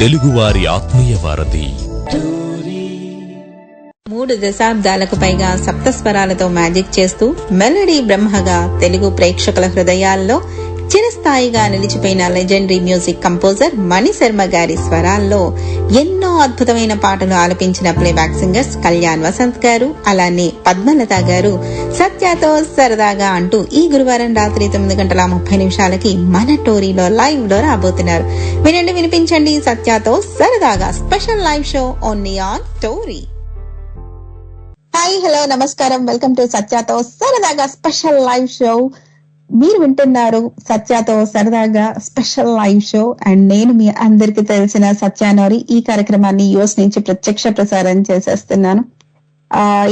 తెలుగువారి ఆత్మీయ వారధి. 3 దశాబ్దాలకు పైగా సప్తస్వరాలతో మ్యాజిక్ చేస్తూ మెలడీ బ్రహ్మగా తెలుగు ప్రేక్షకుల హృదయాల్లో చిరస్థాయిగా నిలిచిపోయిన లెజెండరీ మ్యూజిక్ కంపోజర్ మణిశర్మ గారి స్వరాల్లో ఎన్నో అద్భుతమైన పాటలు ఆలపించిన ప్లేబ్యాక్ సింగర్స్ కళ్యాణ్ వసంత్ గారు, అలానే పద్మలత గారు సత్యతో సరదాగా అంటూ ఈ గురువారం రాత్రి 9:30 మన టోరీలో లైవ్ లో రాబోతున్నారు. వినండి, వినిపించండి సత్యతో సరదాగా special live show only on Tori. Hi, hello, నమస్కారం. వెల్కమ్ టు సత్యతో సరదాగా స్పెషల్ లైవ్ షో. మీరు వింటున్నారు సత్యతో సరదాగా స్పెషల్ లైవ్ షో అండ్ నేను మీ అందరికి తెలిసిన సత్యానోరి. ఈ కార్యక్రమాన్ని యూఎస్ నుంచి ప్రత్యక్ష ప్రసారం చేసేస్తున్నాను.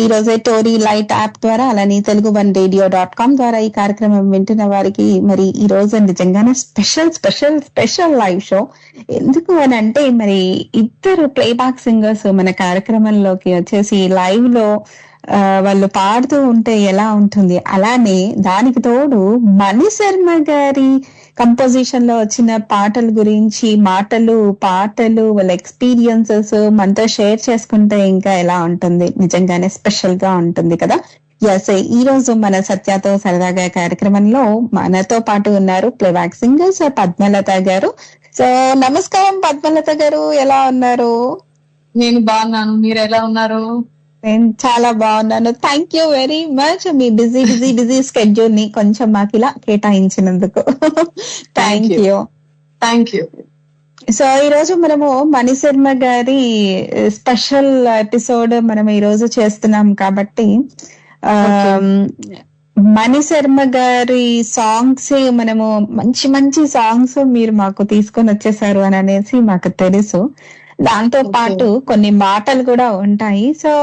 ఈ రోజే టోరీ లైట్ యాప్ ద్వారా, అలానే telugu1radio.com ద్వారా ఈ కార్యక్రమం వింటున్న వారికి మరి ఈ రోజు నిజంగానే special special special live show. ఎందుకు అని అంటే మరి ఇద్దరు ప్లేబ్యాక్ సింగర్స్ మన కార్యక్రమంలోకి వచ్చేసి లైవ్ లో వాళ్ళు పాడుతూ ఉంటే ఎలా ఉంటుంది, అలానే దానికి తోడు మణిశర్మ గారి కంపోజిషన్ లో వచ్చిన పాటల గురించి పాటలు వాళ్ళ ఎక్స్పీరియన్సెస్ మనతో షేర్ చేసుకుంటే ఇంకా ఎలా ఉంటుంది, నిజంగానే స్పెషల్ గా ఉంటుంది కదా. ఎస్, ఈ రోజు మన సత్యతో సరదాగా కార్యక్రమంలో మనతో పాటు ఉన్నారు ప్లేబ్యాక్ సింగర్స్ పద్మలత గారు. సో నమస్కారం పద్మలత గారు, ఎలా ఉన్నారు? నేను బాగున్నాను, మీరు ఎలా ఉన్నారు? నేను చాలా బాగున్నాను. Thank you very much. Me busy schedule ని కొంచెం మాకు ఇలా కేటాయించినందుకు థ్యాంక్ యూ. సో ఈ రోజు మనము మణిశర్మ గారి స్పెషల్ ఎపిసోడ్ మనం ఈ రోజు చేస్తున్నాం కాబట్టి మణిశర్మ గారి సాంగ్స్ మనము మంచి సాంగ్స్ మీరు మాకు తీసుకొని వచ్చేసారు అని అనేసి మాకు తెలుసు. దాంతో పాటు కొన్ని మాటలు కూడా ఉంటాయి. సో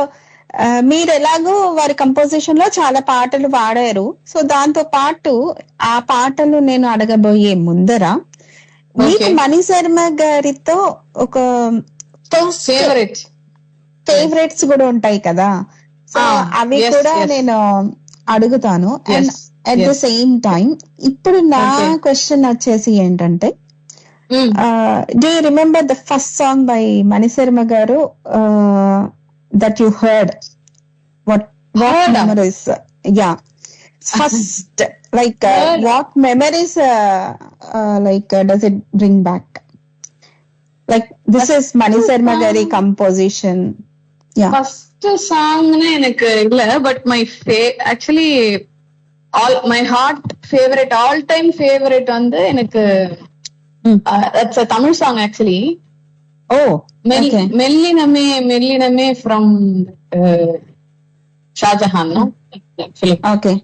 మీరు ఎలాగో వారి కంపోజిషన్ లో చాలా పాటలు పాడారు. సో దాంతో పాటు ఆ పాటలు నేను అడగబోయే ముందర మీకు మణిశర్మ గారితో ఒక ఫేవరెట్స్ కూడా ఉంటాయి కదా, సో అవి కూడా నేను అడుగుతాను. And at the same time ఇప్పుడు నా క్వశ్చన్ వచ్చేసి ఏంటంటే, do you remember the first song by Manisarma garu that you heard? What memories? Yeah, first like what memories does it bring back? Like this is Manisarma gari composition. Yeah, first song na enakku illa, but my actually my heart favorite, all time favorite vandu enakku that's a Tamil song actually. Oh, okay. Melliname from Shah Jahan, no? Film. Okay.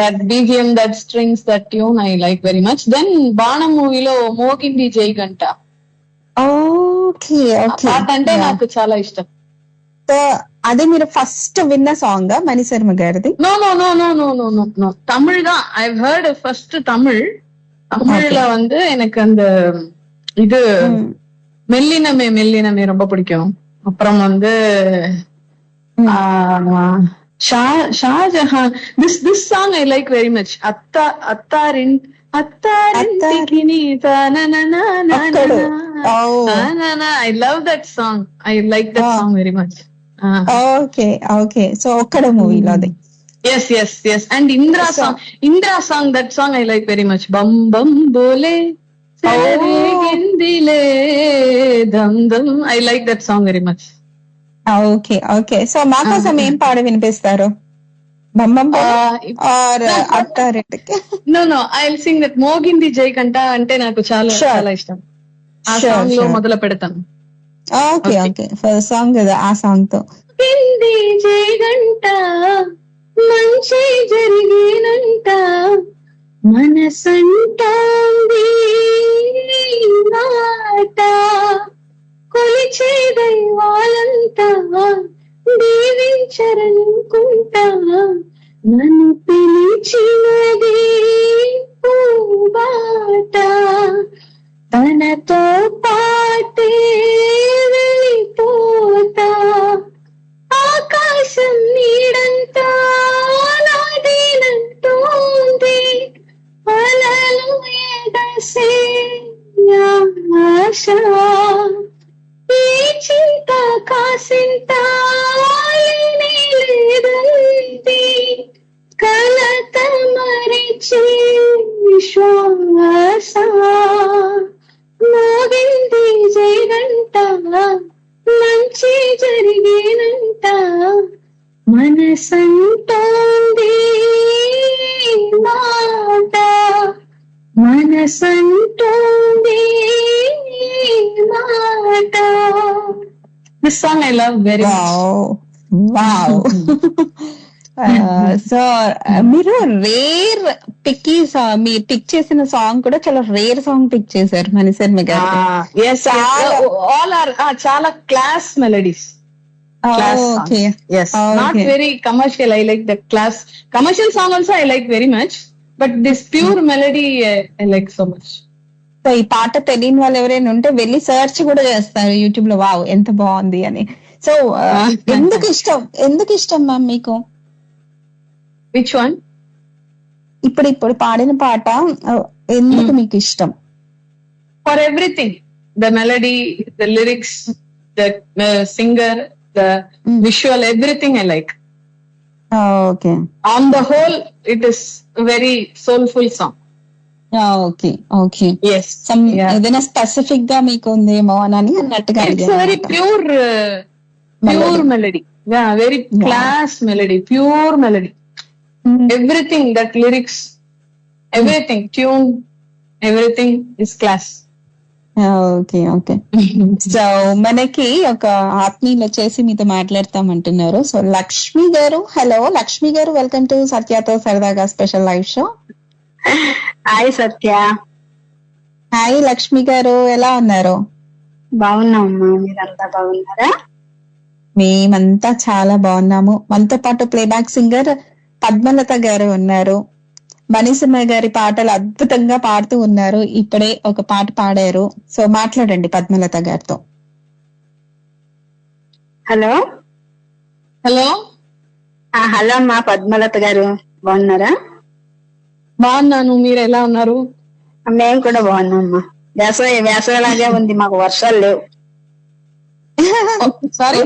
That BGM, that strings, that tune I like very much. Then Baanam movie lo Mogindi Jai Ganta. Okay. Ante naaku chaala ishtam. So ade meer first vinna song Manisarma garidi? No. Tamil da. I've heard first Tamil. தமிழ்ல வந்து எனக்கு அந்த இது மெல்லினமே ரொம்ப பிடிக்கும். அப்புறம் வந்து Shahjahan, this song I like very much. அத்தாரின் I love that song. I like that song very much. Okay. So ఒక్కడ మూవీలో అది. Yes. And Indra song, that song I like very much. Bum bum bole gendile dum dum. I like that song very much. Okay. So మా కోసం ఏం పాట వినిపిస్తారు? బం బం or Attarintiki? No, I'll sing that Mogindi Jai Kanta అంటే నాకు చాలా ఇష్టం. ఆ సాంగ్ లో మొదలు పెడతాను. Okay. ఫస్ట్ సాంగ్ ఆ సాంగ్ తో హిందీ జై గంట మంచి జరిగినంట మనసంటాంది మాట కొలిచే దైవాలంతా దీవించరనుకుంటా నన్ను పిలిచినది పూబాట తనతో పాటే వెళ్ళిపోతా ఆకాశం నీడంతా నాదేనంటోంది అలలు ఎగసే ఆశ మనసంటోంది మాట, మనసంటోంది మాట. This song I love very much. Wow. So మీరు రేర్ మీరు పిక్ చేసిన సాంగ్ కూడా చాలా రేర్ సాంగ్ పిక్ చేశారు మణిశర్మ గారు. Yes, all are చాలా class melodies. Okay. Yes, not very commercial. I like the class. Commercial song also I like very much, but this pure melody I like so much. So ఈ పాట తెలియని వాళ్ళు ఎవరైనా ఉంటే వెళ్ళి సర్చ్ కూడా చేస్తారు యూట్యూబ్ లో, వావ్ ఎంత బాగుంది అని. సో ఎందుకు ఇష్టం మ్యామ్ మీకు? Which one? ఇప్పుడు పాడిన పాట ఎందుకు మీకు ఇష్టం? For everything, the melody, the lyrics, the singer, the visual, everything I like. Okay. On the whole, it is a very soulful song. Okay. Yes. ఏదైనా స్పెసిఫిక్ గా మీకు ఉందేమో అని అన్నట్టుగా. It's a very pure melody. Yeah, very class melody, pure melody. Everything, that lyrics, everything, tune, everything is class. Okay. So మనకి ఒక ఆత్మీయులు వచ్చేసి మీతో మాట్లాడతామంటున్నారు. సో లక్ష్మి గారు, హలో లక్ష్మి గారు, వెల్కమ్ టు సత్యతో సరదాగా స్పెషల్ లైవ్ షో. హాయ్ సత్య. హాయ్ లక్ష్మి గారు, ఎలా ఉన్నారు? బాగున్నామమ్మా, మీరంతా బాగున్నారా? మేమంతా చాలా బాగున్నాము. మనతో పాటు ప్లేబ్యాక్ సింగర్ పద్మలత గారు ఉన్నారు. మణిశర్మ గారి పాటలు అద్భుతంగా పాడుతూ ఉన్నారు. ఇప్పుడే ఒక పాట పాడారు. సో మాట్లాడండి పద్మలత గారితో. హలో హలో హలో అమ్మా, పద్మలత గారు బాగున్నారా? బాగున్నాను, మీరు ఎలా ఉన్నారు? మేము కూడా బాగున్నామ్మా. వేసవిలాగే ఉంది, మాకు వర్షాలు లేవు. సారీ,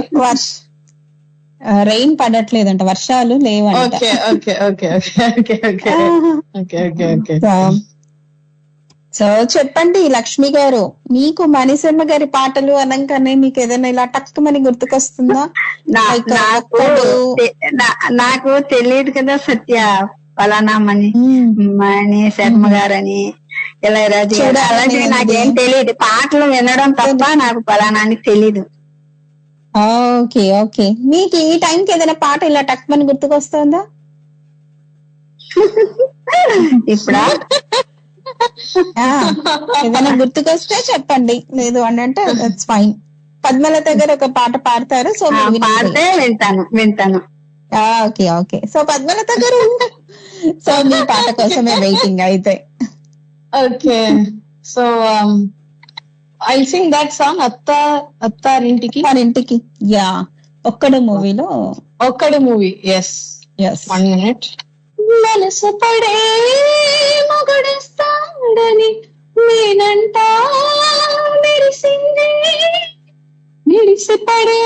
రెయిన్ పడట్లేదంట, వర్షాలు లేవంట. సో చెప్పండి లక్ష్మి గారు, మీకు మణిశర్మ గారి పాటలు అనగానే మీకు ఏదైనా ఇలా టక్కుమని గుర్తుకొస్తుందా? నాకు తెలియదు కదా సత్య, ఫలానా మణిశర్మ గారని, ఇళయరాజు అలాంటివి నాకేం తెలియదు. పాటలు వినడం తప్ప నాకు ఫలానా అని తెలీదు. ఓకే. మీకు ఈ టైంకి ఏదైనా పాట ఇలా టక్కుమని గుర్తుకొస్తుందా? ఇప్పుడా? ఏదైనా గుర్తుకొస్తే చెప్పండి, లేదు అని అంటే దట్స్ ఫైన్. పద్మలత గారు ఒక పాట పాడతారు. సో పాడితే వింటాను. ఓకే. సో పద్మలత గారు, సో మీ పాట కోసమే వెయిటింగ్ అయితే. Okay, so I'll sing that song, Attarintiki. Yeah, ఒక్కడు మూవీలో. ఒక్కడు మూవీ. ఎస్. 1 minute. మనసు పడే మొగుడిస్తాడని నేనంటా మెరిసింది, మెరిసి పడే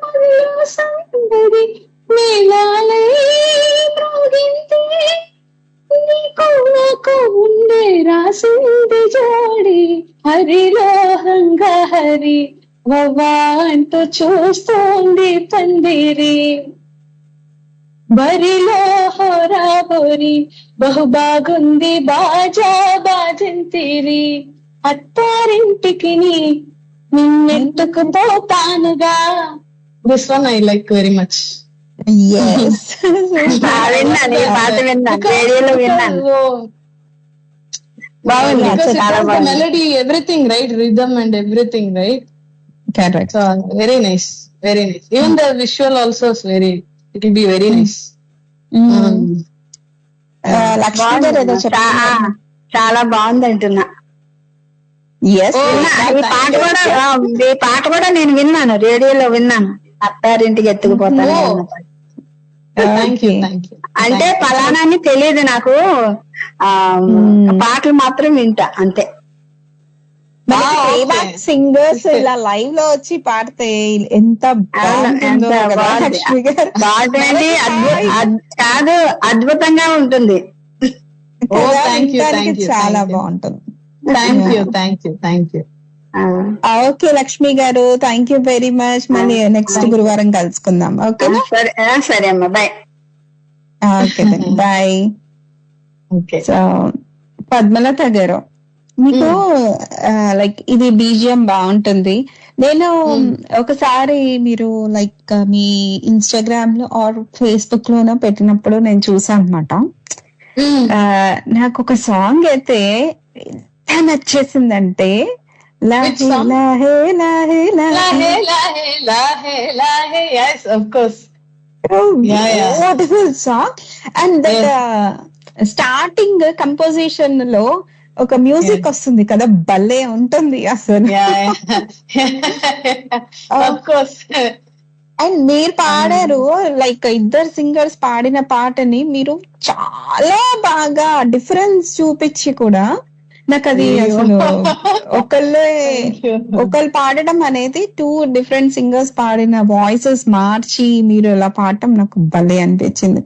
మదిలో సందడి మేళాలై మ్రోగింది, నీకు నాకు ఉండే రాసింది జోడి, హరిలోహంగా హరి వవ్వా అంటూ చూస్తోంది పందిరి, బరిలో హోరాబోరి బహు బాగుంది బాజా బాజంతిరి, అత్తారింటికి నిన్నెట్టుకుపోతానుగా. This one I like very much. విన్నాను, ఈ పాట విన్నాను, రేడియోలో విన్నాను. బాగుంది melody, everything right, rhythm and everything right. Correct. So very nice. Even the visual also is it will be very nice. Lakshmi గారు ఏదో చెప్పారు, చాలా బాగుంది అంటున్నా. ఈ పాట కూడా నేను విన్నాను, రేడియోలో విన్నాను. అత్తారింటికి ఎత్తుకుపోతాను అంటే ఫలానా అని తెలియదు నాకు, పాటలు మాత్రం వింటా అంతే. సింగర్స్ ఇలా లైవ్ లో వచ్చి పాడితే ఎంత బాగుంటుంది, కాదు అద్భుతంగా ఉంటుంది. చాలా బాగుంటుంది. Thank you. Okay Lakshmi garu, thank you very much. మళ్ళీ నెక్స్ట్ గురువారం కలుసుకుందాం. ఓకేనా? సరే అమ్మా, bye. Okay bye. Okay. So Padmalatha garu, మీకు లైక్ ఇది బీజిఎం బాగుంటుంది. నేను ఒకసారి మీరు లైక్ మీ ఇన్స్టాగ్రామ్ లో ఆర్ ఫేస్బుక్ లోనో పెట్టినప్పుడు నేను చూసాను అనమాట. నాకు ఒక సాంగ్ అయితే ఎంత నచ్చేసిందంటే, లాహే లాహే లాహే లాహే లాహే లాహే. yes of course. Beautiful song. And that starting composition లో ఒక మ్యూజిక్ వస్తుంది కదా, భలే ఉంటుంది అసలు. అండ్ మీరు పాడారు, లైక్ ఇద్దరు సింగర్స్ పాడిన పాటని మీరు చాలా బాగా డిఫరెన్స్ చూపించి కూడా నాకు అది అసలు ఒకళ్ళు పాడడం అనేది 2 డిఫరెంట్ సింగర్స్ పాడిన వాయిసెస్ మార్చి మీరు ఇలా పాడటం నాకు భలే అనిపించింది.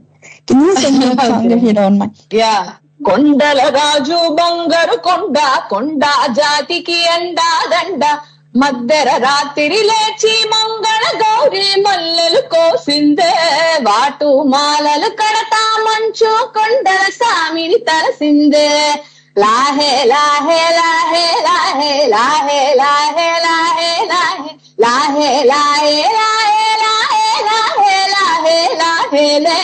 కొండల రాజు బంగారు కొండ, కొండ జాతికి అండా దండ, మద్దెర రాత్రి లేచి మంగళ గౌరి మల్లెలు కోసిందే, వాటు మాలలు కడతా మంచు కొండల సామిని తలసిందే, లాహే లాహే లాహే లాహే లాహే లాహే లాహే లాహే లాహే లాహే లాహే లాహే లాహే లాహే లే,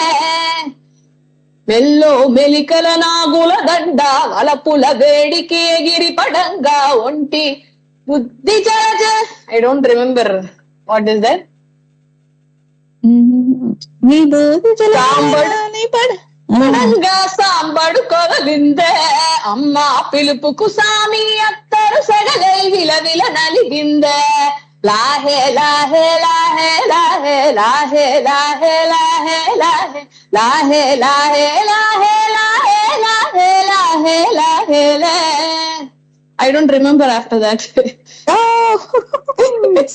మెల్లో మెలికల నాగుల దండ, వలపుల వేడికి ఎగిరి పడంగా, ఒంటి బుద్ధి జలజ. I don't remember what is that. పడంగా సాంబడు కొరలిందే, అమ్మ పిలుపుకు సామి అత్తరు సెగలై విలవిల నలిగిందే, లాహే లాహే లాహే లాహే లాహే లాహే లాహే లాహే లాహే లాహే లాహే లాహే లాహే లాహే లాహే లే. I don't remember after that.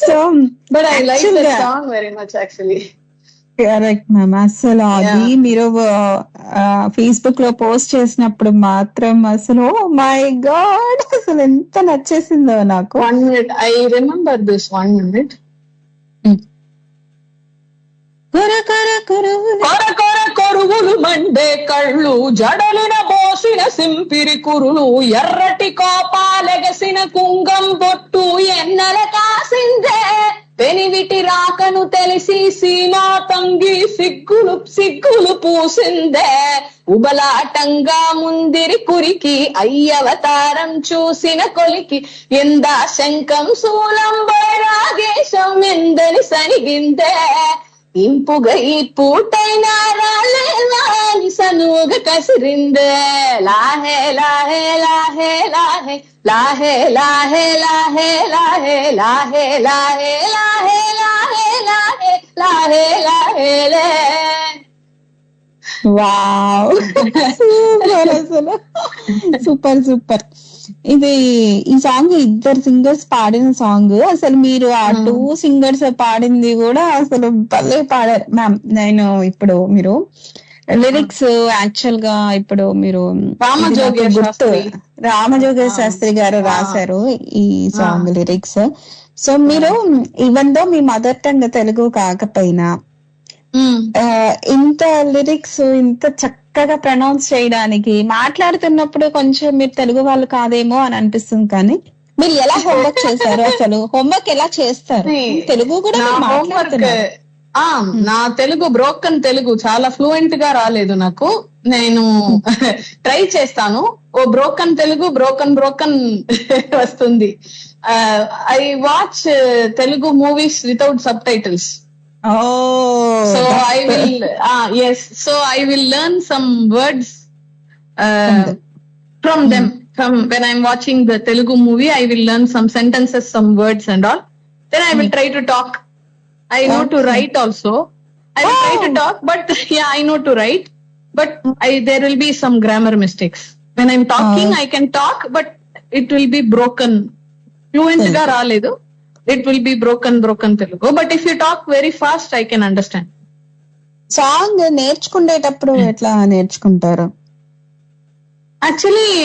So, but I like that song very much actually. Correct ma'am. అసలు అది మీరు ఫేస్బుక్ లో పోస్ట్ చేసినప్పుడు మాత్రం అసలు మై గాడ్ అసలు ఎంత నచ్చేసిందో నాకు. 1 minute, I remember this 1 minute. కొర కొర కొరువులు మండే కళ్ళు, జడలిన బోసిన సింపిరి కురులు, ఎర్రటి కోపాలెగసిన కుంగం బొట్టు ఎన్నెల కాసిందే, పెనివిటి రాకను తెలిసి సీమా తంగి సిగ్గులు సిగ్గులు పూసిందే, ఉబలాటంగా ముందిరి కురికి అయ్యవతారం చూసిన కొలికి, ఎందా శంఖం శూలం బైరాగేశం ఎందని సనిగిందే, ఇంపుగ ఈ పూటైనా రాలేవాని సనుగ కసిరిందే, లాహే లాహే లాహే లాహే లాహే లాహే లాహే లాహే లాహే లాహే లాహే లాహే లాహే లాహే లాహే లే. వావ్, సూపర్ అసలు, సూపర్ సూపర్. ఇది ఈ సాంగ్ ఇద్దరు సింగర్స్ పాడిన సాంగ్. అసలు మీరు ఆ 2 సింగర్స్ పాడింది కూడా అసలు భలే పాడారు మ్యామ్. నేను ఇప్పుడు మీరు లిరిక్స్ యాక్చువల్ గా ఇప్పుడు మీరు రామజోగేశ్వర శాస్త్రి గారు రాశారు ఈ సాంగ్ లిరిక్స్. సో మీరు ఈవెన్ దో మీ మదర్ టంగ్ తెలుగు కాకపోయినా ఇంత లిరిక్స్ ఇంత చక్కగా ప్రొనౌన్స్ చేయడానికి, మాట్లాడుతున్నప్పుడు కొంచెం మీరు తెలుగు వాళ్ళు కాదేమో అని అనిపిస్తుంది, కానీ మీరు ఎలా హోంవర్క్ చేశారు? అసలు హోంవర్క్ ఎలా చేస్తారు? తెలుగు కూడా మాట్లాడుతున్నారు. నా తెలుగు బ్రోకన్ తెలుగు చాలా ఫ్లూయెంట్ గా రాలేదు నాకు. నేను ట్రై చేస్తాను. ఓ బ్రోకన్ తెలుగు బ్రోకన్ వస్తుంది. I watch Telugu movies without sub titles. So I will yes, so I will learn some words from them. From when I'm watching the Telugu movie, I will learn some sentences, some words and all. Then I will try to talk. I know to write also. I will try to talk, but yeah, I know to write, but there will be some grammar mistakes. When I'm talking, I can talk, but it will be broken. Fluent ga raledu. It will be broken Telugu. But if you talk very fast, I can understand. Song నేర్చుకునేటప్పుడు ఎట్లా నేర్చుకుంటారు? Actually,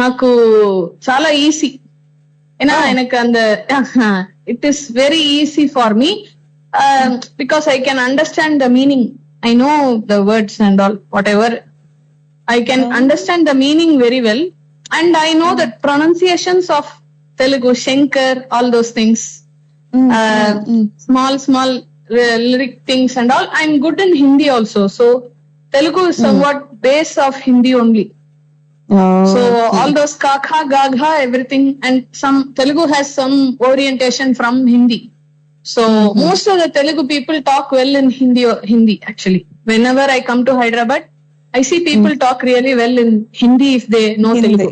నాకు చాలా easy. ஏன்னா எனக்கு அந்த it is very easy for me because I can understand the meaning. I know the words and all, whatever. I can understand the meaning very well, and I know the pronunciations of Telugu, Shankar, all those things. Small lyric things and all. I'm good in Hindi also, so Telugu is somewhat base of Hindi only. So all those kakha, gagha, everything, and some Telugu has some orientation from Hindi. So most of the Telugu people talk well in Hindi actually. Whenever I come to Hyderabad, I see people talk really well in Hindi if they know Telugu.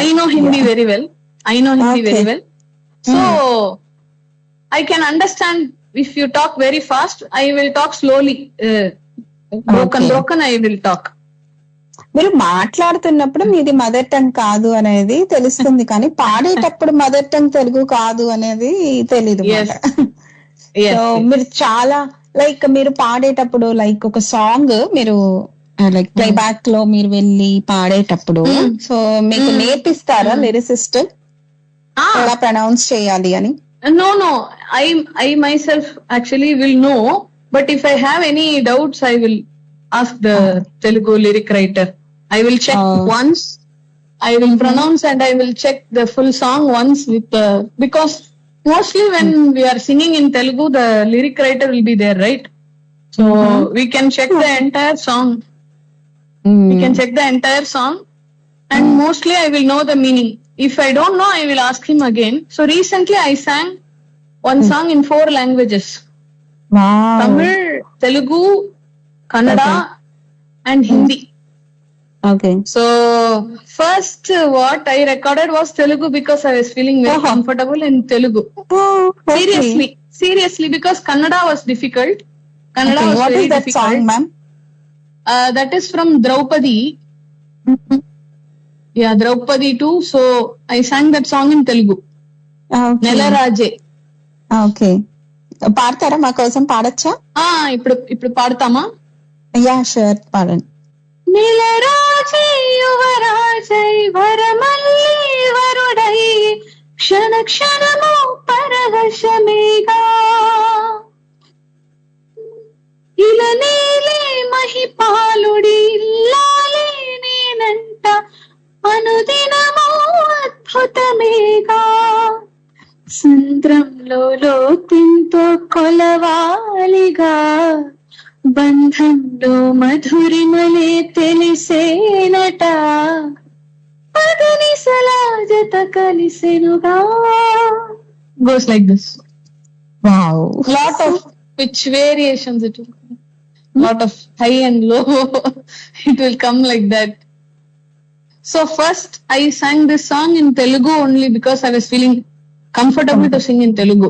I know Hindi very well. Very well. So I can understand if you talk very fast, I will talk slowly. Broken I will talk. మీరు మాట్లాడుతున్నప్పుడు మీది mother tongue కాదు అనేది తెలుస్తుంది, కానీ పాడేటప్పుడు mother tongue Telugu కాదు అనేది తెలీదు. సో మీరు చాలా లైక్ మీరు పాడేటప్పుడు లైక్ ఒక సాంగ్ మీరు లైక్ ప్లే బ్యాక్ లో మీరు వెళ్ళి పాడేటప్పుడు సో మీకు నేర్పిస్తారా లిరిసిస్ట్ ఎలా ప్రొనౌన్స్ చేయాలి అని? No, I myself actually will know, but if I have any doubts, I will ask the Telugu lyric writer. I will check once, I will pronounce, and I will check the full song once with because mostly when we are singing in Telugu, the lyric writer will be there, right? So we can check the entire song. We can check the entire song, and mostly I will know the meaning. If I don't know, I will ask him again. So recently I sang one song in 4 languages. Wow. Tamil, Telugu, Kannada, and Hindi. Okay. So first what I recorded was Telugu because I was feeling very comfortable in Telugu. Seriously, because Kannada was difficult. Kannada was what very is that difficult. song, ma'am? That is from Draupadi. Yeah, Draupadi too. So I sang that song in Telugu. Nelaraje. Okay. పాడతారా మా కోసం? పాడచ్చా? ఇప్పుడు పాడతామా? Yeah sure, పాడండి. నెలరాజే యువరాజై వరమల్లి వరుడై క్షణ క్షణము పరవశమేగా ఇలనేలే మహిపాలుడి ఇల్లాలే నేనంట అనుదినము అద్భుతమేగా సంద్రంలో లోతింతో కొలవాలిగా బంధంలో మధురిమలే తెలిసేనట పదని సలాజత కలిసెనుగా. Goes like this. Wow. Lot of pitch variations it will come. Lot of high and low. It will come like that. So first I sang this song in Telugu only because I was feeling comfortable to sing in Telugu.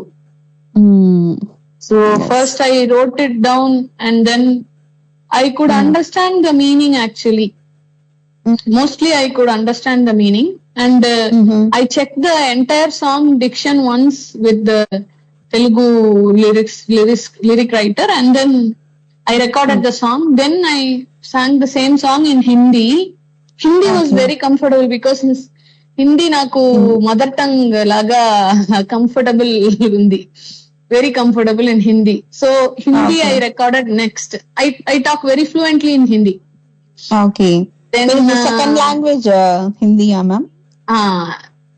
So first I wrote it down, and then I could understand the meaning actually. Mostly I could understand the meaning, and I checked the entire song diction once with the Telugu lyric writer, and then I recorded the song. Then I sang the same song in Hindi. Hindi was very comfortable because Hindi naku mother tongue laga comfortable undi. Very comfortable in Hindi. So Hindi I recorded next. I talk very fluently in Hindi. Okay. Then second language Hindi, ma'am?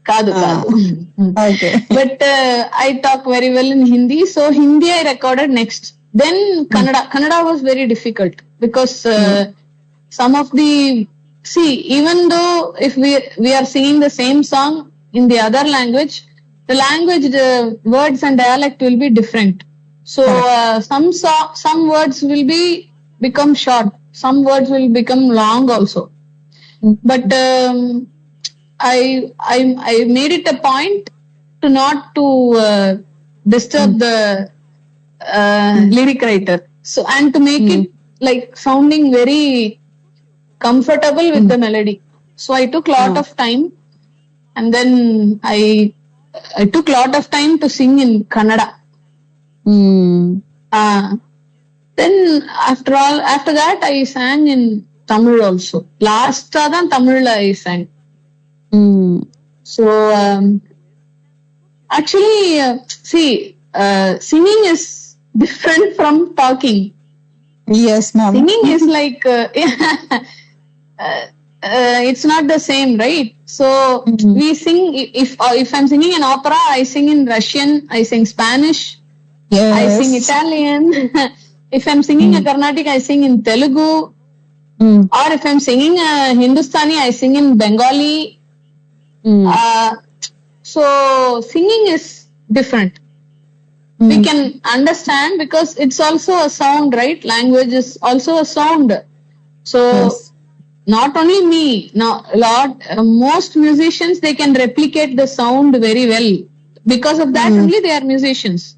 Kaadu. Okay. But I talk very well in Hindi. So Hindi I recorded next. Then Kannada. Kannada was very difficult because some of the even though if we are singing the same song in the other language, the words and dialect will be different. So some words will become short, some words will become long also. But I made it a point to not to disturb the lyric writer. So and to make it like sounding very comfortable with the melody. So I took lot of time, and then I took lot of time to sing in Kannada. Then after that I sang in Tamil also. Last than Tamil I sang. So actually, singing is different from talking. Yes, ma'am. Singing is like it's not the same, right? So we sing. If I'm singing an opera, I sing in Russian, I sing Spanish, Yes. I sing Italian. If I'm singing a Carnatic, I sing in Telugu. Or if I'm singing Hindustani, I sing in Bengali. So singing is different. We can understand because it's also a sound, right? Language is also a sound. So not only me, most musicians, they can replicate the sound very well. Because of that only they are musicians.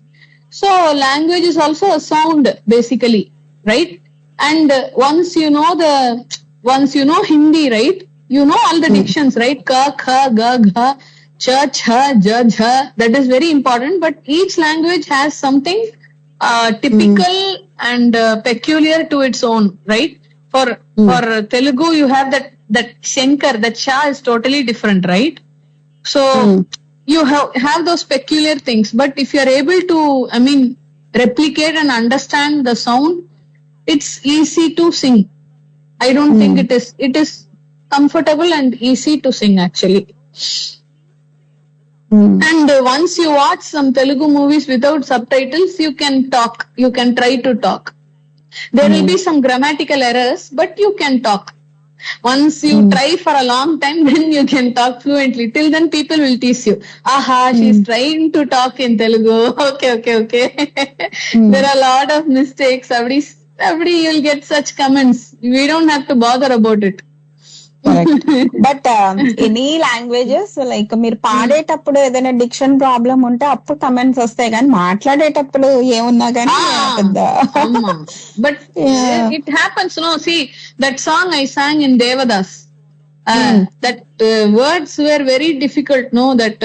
So language is also a sound basically, right? And once you know Hindi, right? You know all the dictions, right? Ka, kha, ga, gha, cha, cha, ja, jha. That is very important. But each language has something typical and peculiar to its own, right? For Telugu, you have that shankar, that sha is totally different, right? So you have those peculiar things. But if you are able to, replicate and understand the sound, it's easy to sing. I don't think it is comfortable and easy to sing actually. And once you watch some Telugu movies without subtitles, you can talk. You can try to talk. There will be some grammatical errors, but you can talk. Once you try for a long time, then you can talk fluently. Till then, people will tease you. Aha, she's trying to talk in Telugu. Okay. There are a lot of mistakes. Everybody you'll get such comments. We don't have to bother about it. But any languages like మీరు పాడేటప్పుడు ఏదైనా diction problem ఉంటే అప్పుడు comments వస్తాయి, కానీ మాట్లాడేటప్పుడు ఏమున్నా కానీ But it happens, no? See, that song I sang in Devadas, that words were very difficult, no? That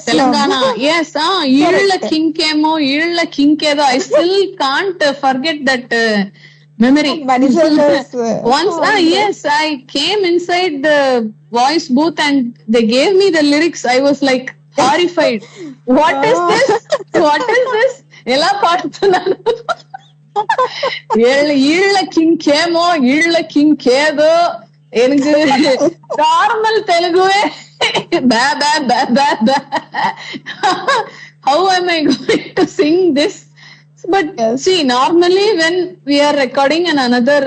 Telangana, yes, illa kinkedo. I still can't forget that memory. Once, yes, I came inside the voice booth and they gave me the lyrics. I was like horrified. What is this? Ela paadtunanu. Illa kinkedo. Enku normal Telugu ba. How am I going to sing this? But see, normally when we are recording another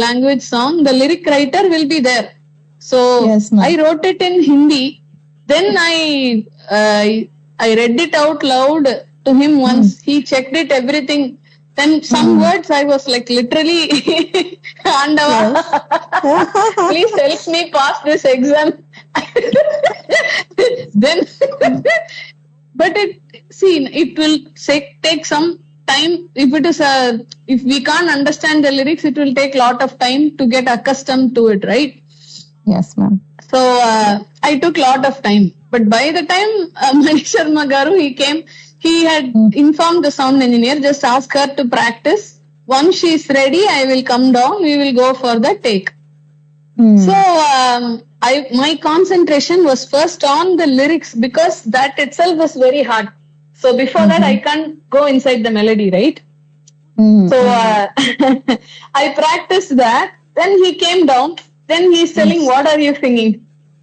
language song, the lyric writer will be there. So I wrote it in Hindi. Then I read it out loud to him once. He checked it, everything. Then some words I was like literally, Andava, please help me pass this exam. Then, but it will take some time. If we can't understand the lyrics, it will take a lot of time to get accustomed to it, right? Yes, ma'am. So I took a lot of time, but by the time Mani Sharma garu he came, he had informed the sound engineer, just ask her to practice. Once she is ready, I will come down, we will go for the take. So my concentration was first on the lyrics, because that itself was very hard. So before that, I can't go inside the melody, right? So I practiced that. Then he came down. Then he's telling, what are you singing?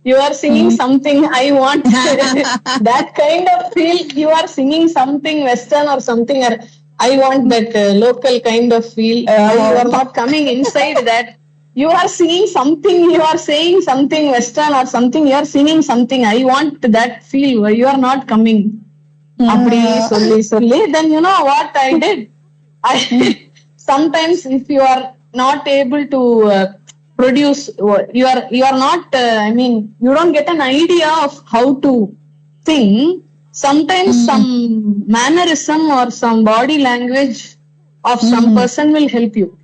You are singing something I want. That kind of feel. You are singing something Western or something. I want that local kind of feel. You are not coming inside that. You are singing something. You are saying something Western or something. You are singing something. I want that feel. You are not coming. Apdi solli. Then you know what I did? Sometimes if you are not able to produce, you are not. You don't get an idea of how to sing. Sometimes some mannerism or some body language of some person will help you.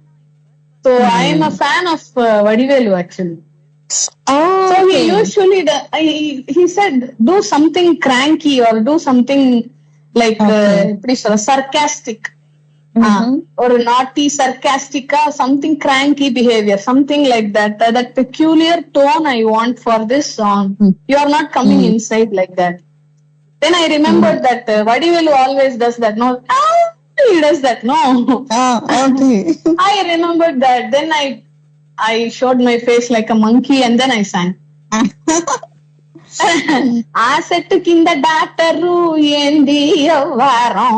So I am a fan of Vadivelu actually. So he usually he said, do something cranky or do something like sarcastic. or naughty, sarcastic, something cranky behavior, something like that. That peculiar tone I want for this song. You are not coming inside like that. Then I remembered that Vadivelu always does that. No, he does that. No. Okay. I remembered that. Then I showed my face like a monkey and then I sang. ఆ set కింద doctor ఏంది అవ్వారం.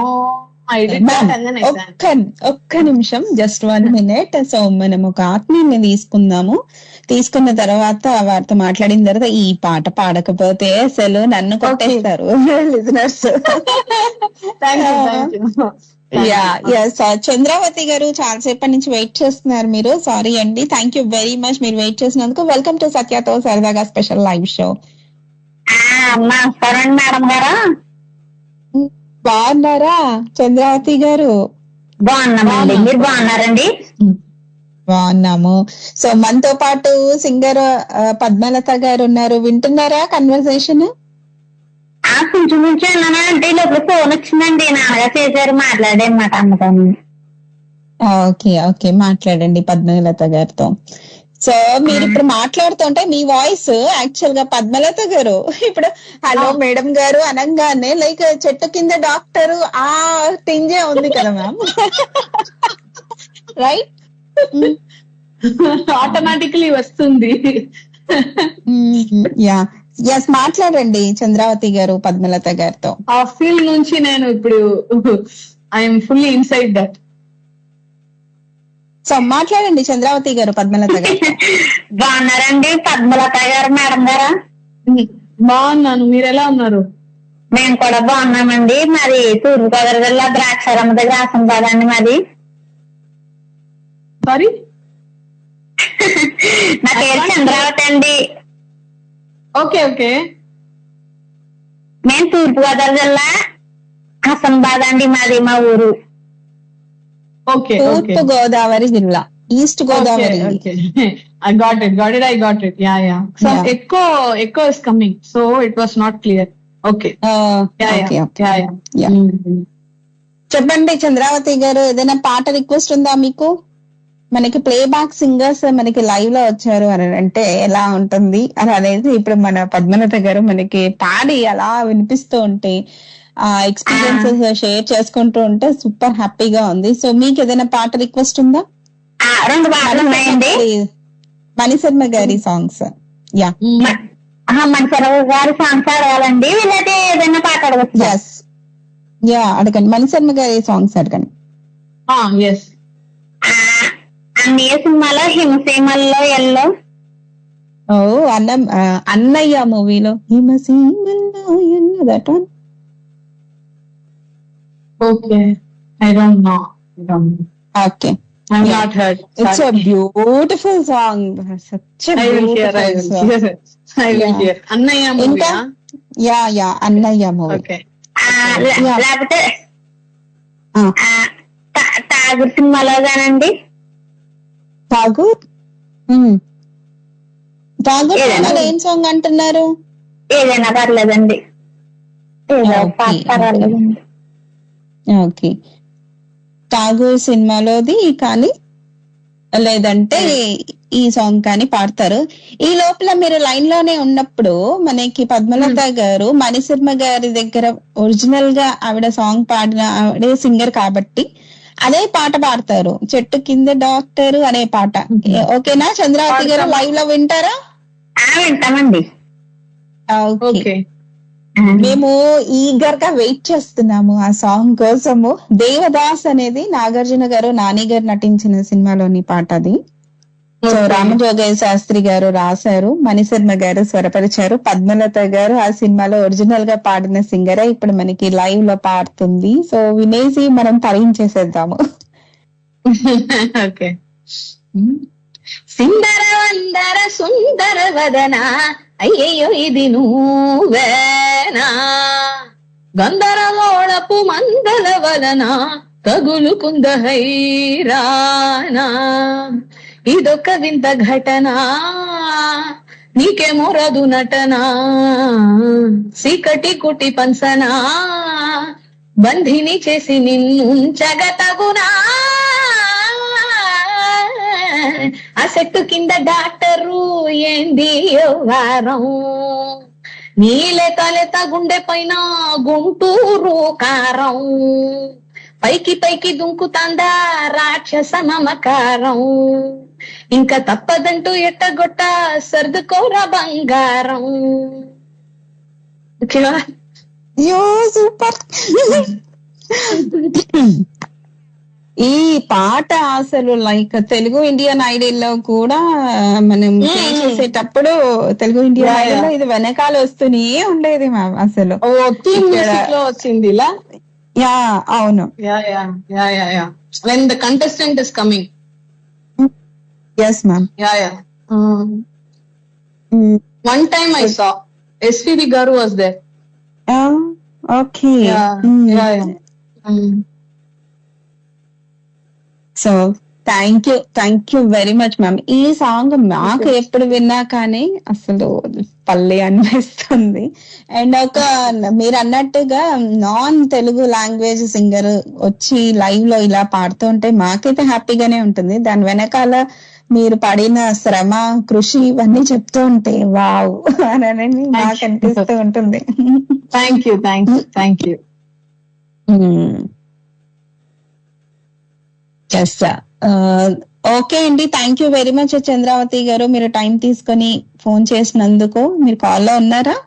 ఒక్క నిమిషం, just 1 minute. So మనం ఒక ఆత్మీయుని తీసుకున్న తర్వాత వారితో మాట్లాడిన తర్వాత ఈ పాట పాడకపోతే అసలు నన్ను కొట్టేస్తారు లిజనర్స్. చంద్రావతి గారు చాలాసేపటి నుంచి వెయిట్ చేస్తున్నారు మీరు. సారీ అండి. థ్యాంక్ యూ వెరీ మచ్ మీరు వెయిట్ చేసినందుకు. వెల్కమ్ టు సత్యతో సరదాగా స్పెషల్ లైవ్ షో. మేడం గారా, బాగున్నారా చంద్రావతి గారు? బాగున్నామండి, మీరు బాగున్నారండి? బాగున్నాము. సో మనతో పాటు సింగర్ పద్మలత గారు ఉన్నారు. వింటున్నారా కన్వర్సేషన్? కొంచెం కొంచెం అన్నానంటే లోపల ఫోన్ వచ్చిందండి, నాన్నగా చేశారు, మాట్లాడే అన్నమాట అమ్మతో. ఓకే ఓకే, మాట్లాడండి పద్మలత గారితో. సో మీరు ఇప్పుడు మాట్లాడుతుంటే మీ వాయిస్ యాక్చువల్ గా పద్మలత గారు ఇప్పుడు హలో మేడం గారు అనగానే లైక్ చెట్టు కింద డాక్టర్ ఆ టింజే ఉంది కదా మ్యామ్, రైట్? ఆటోమేటికలీ వస్తుంది. ఎస్, మాట్లాడండి చంద్రావతి గారు పద్మలత గారితో. ఆ ఫీల్ నుంచి నేను ఇప్పుడు I'm fully inside that. So మాట్లాడండి చంద్రావతి గారు పద్మలత గారు. బాగున్నారండి పద్మలత గారు మేడం గారా? బాగున్నాను, మీరు ఎలా ఉన్నారు? మేము కూడా బాగున్నామండి. మరి తూర్పుగోదావరి జిల్లా ద్రాక్షారమ్మ దగ్గర ఆసంబాద్ అండి మాది. సారీ, నా పేరు చంద్రావతి అండి. Okay okay. మేము తూర్పుగోదావరి జిల్లా ఆసంబాద్ అండి మాది, మా ఊరు. తూర్పు గోదావరి జిల్లా, east Godavari. I got it. Yeah. So echo is coming, so it was not clear. Okay. Yeah. చెప్పండి చంద్రావతి గారు, ఏదైనా పాట రిక్వెస్ట్ ఉందా మీకు? మనకి ప్లేబ్యాక్ సింగర్స్ మనకి లైవ్ లో వచ్చారు అని అంటే ఎలా ఉంటుంది అని అనేది ఇప్పుడు మన పద్మలత గారు మనకి పాడి అలా వినిపిస్తూ ఉంటే ఆ ఎక్స్పీరియన్సెస్ షేర్ చేసుకుంటూ ఉంటే సూపర్ హ్యాపీగా ఉంది. సో మీకు ఏదైనా పాట రిక్వెస్ట్ ఉందా? మణిశర్మ గారి సాంగ్స్. మణిశర్మ గారి సాంగ్స్ అడగాలండి, లేదంటే ఏదైనా పాట అడగచ్చు? అడగండి, మణిశర్మ గారి సాంగ్స్ అడగండి. అన్నయ్య సినిమాలో హిమసీమల్లో ఎల్లో. అన్నయ్య మూవీలో హిమసీమల్లో ఎల్లో, that one. Okay, I don't know. Okay, I've not heard. It's a beautiful song. Such a beautiful song. I will hear. Annaya movie. Yeah, Annaya movie. Okay. లేకపోతే ఠాగూర్ సినిమాలో గానండి. ఠాగూర్ సినిమాలో ఏం సాంగ్ అంటున్నారు? ఏదైనా పర్లేదండి, ఏదో పాట పర్వాలేదండి. ఓకే, ఠాగూర్ సినిమాలోది కానీ లేదంటే ఈ సాంగ్ కానీ పాడతారు. ఈ లోపల మీరు లైన్ లోనే ఉన్నప్పుడు మనకి పద్మలత గారు మణిశర్మ గారి దగ్గర ఒరిజినల్ గా ఆవిడ సాంగ్ పాడిన ఆవిడే సింగర్ కాబట్టి అదే పాట పాడతారు, చెట్టు కింద డాక్టర్ అనే పాట. ఓకేనా చంద్రావతి గారు? లైవ్ లో వింటారా? వింటామండి. ఓకే, మేము ఈగర్ గా వెయిట్ చేస్తున్నాము ఆ సాంగ్ కోసము. దేవదాస్ అనేది నాగార్జున గారు, నాని గారు నటించిన సినిమాలోని పాట అది. సో రామజోగయ్య శాస్త్రి గారు రాశారు, మణిశర్మ గారు స్వరపరిచారు, పద్మలత గారు ఆ సినిమాలో ఒరిజినల్ గా పాడిన సింగరే ఇప్పుడు మనకి లైవ్ లో పాడుతుంది. సో వినేసి మనం తరించేసేద్దాము. ఓకే. సుందర వందర సుందర వదన అయ్యయ్యో ఇది నువ్వేనా, గంధరమోళపు మందల వలన తగులుకుంద హైరానా, ఇదొక వింత ఘటన నీకేమో రదు నటన, సీకటి కుటి పంసనా బంధిని చేసి నిన్నుంచగతగునా, ఆ చెట్టు కింద డాక్టరు ఏంది వారం, నీలేత లేత గుండె పైన గుంటూరు కారం, పైకి పైకి దుంకుతాందా రాక్షస మమకారం, ఇంకా తప్పదంటూ ఎట్టగొట్ట సర్దుకోరా బంగారం. ఓకేవా? యో సూపర్. ఈ పాట అసలు లైక్ తెలుగు ఇండియన్ ఐడల్ లో కూడా మనం ప్లే చేసేటప్పుడు తెలుగు ఇండియన్ ఐడల్ లో ఇది వెనకాల వస్తూనే ఉండేది మ్యామ్ అసలు. థీమ్ మ్యూజిక్ లో వచ్చింది ఇలా. యా అవును. When the contestant is coming. Yes ma'am. One time I saw SPB గారు was there. Okay. So thank you very much ma'am. ఈ సాంగ్ నాకు ఎప్పుడు విన్నా కానీ అసలు పల్లె అనిపిస్తుంది. అండ్ ఒక మీరు అన్నట్టుగా నాన్ తెలుగు లాంగ్వేజ్ సింగర్ వచ్చి లైవ్ లో ఇలా పాడుతూ ఉంటే మాకైతే హ్యాపీగానే ఉంటుంది. దాని వెనకాల మీరు పడిన శ్రమ, కృషి ఇవన్నీ చెప్తూ ఉంటే వావ్ అని నాకు అనిపిస్తూ ఉంటుంది. Thank you. ఎస్ ఓకే అండి. Thank you very much Chandravathi గారు, మీరు టైం తీసుకొని ఫోన్ చేసినందుకు. మీరు కాల్లో ఉన్నారా?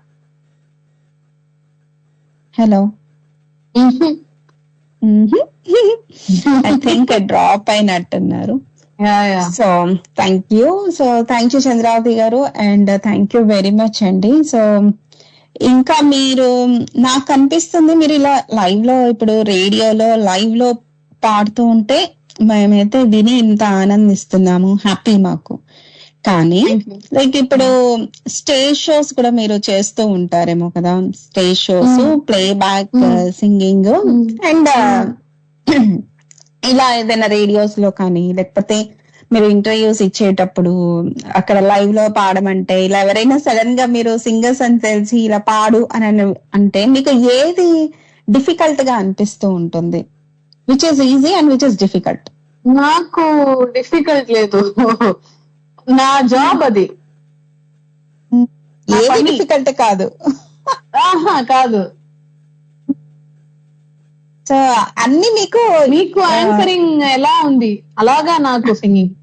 హలో. ఐ థింక్ డ్రాప్ అయినట్టున్నారు. సో థ్యాంక్ యూ చంద్రావతి గారు, and thank you very much అండి. సో ఇంకా మీరు, నాకు అనిపిస్తుంది మీరు ఇలా లైవ్ లో, ఇప్పుడు రేడియోలో లైవ్ లో పాడుతూ ఉంటే మేమైతే విని ఇంత ఆనందిస్తున్నాము, హ్యాపీ మాకు. కానీ లైక్ ఇప్పుడు స్టేజ్ షోస్ కూడా మీరు చేస్తూ ఉంటారేమో కదా, stage shows, play back singing, and ఇలా ఏదైనా రేడియోస్ లో కానీ, లేకపోతే మీరు ఇంటర్వ్యూస్ ఇచ్చేటప్పుడు అక్కడ లైవ్ లో పాడమంటే, ఇలా ఎవరైనా సడన్ గా మీరు సింగర్స్ అని తెలిసి ఇలా పాడు అని అంటే మీకు ఏది డిఫికల్ట్ గా అనిపిస్తూ ఉంటుంది? Which is easy and which is difficult? నాకు డిఫికల్ట్ లేదు, నా జాబ్ అది. ఏది డిఫికల్ట్ కాదు. కాదు. సో అన్ని మీకు ఆన్సరింగ్ ఎలా ఉంది అలాగా నాకు సింగింగ్.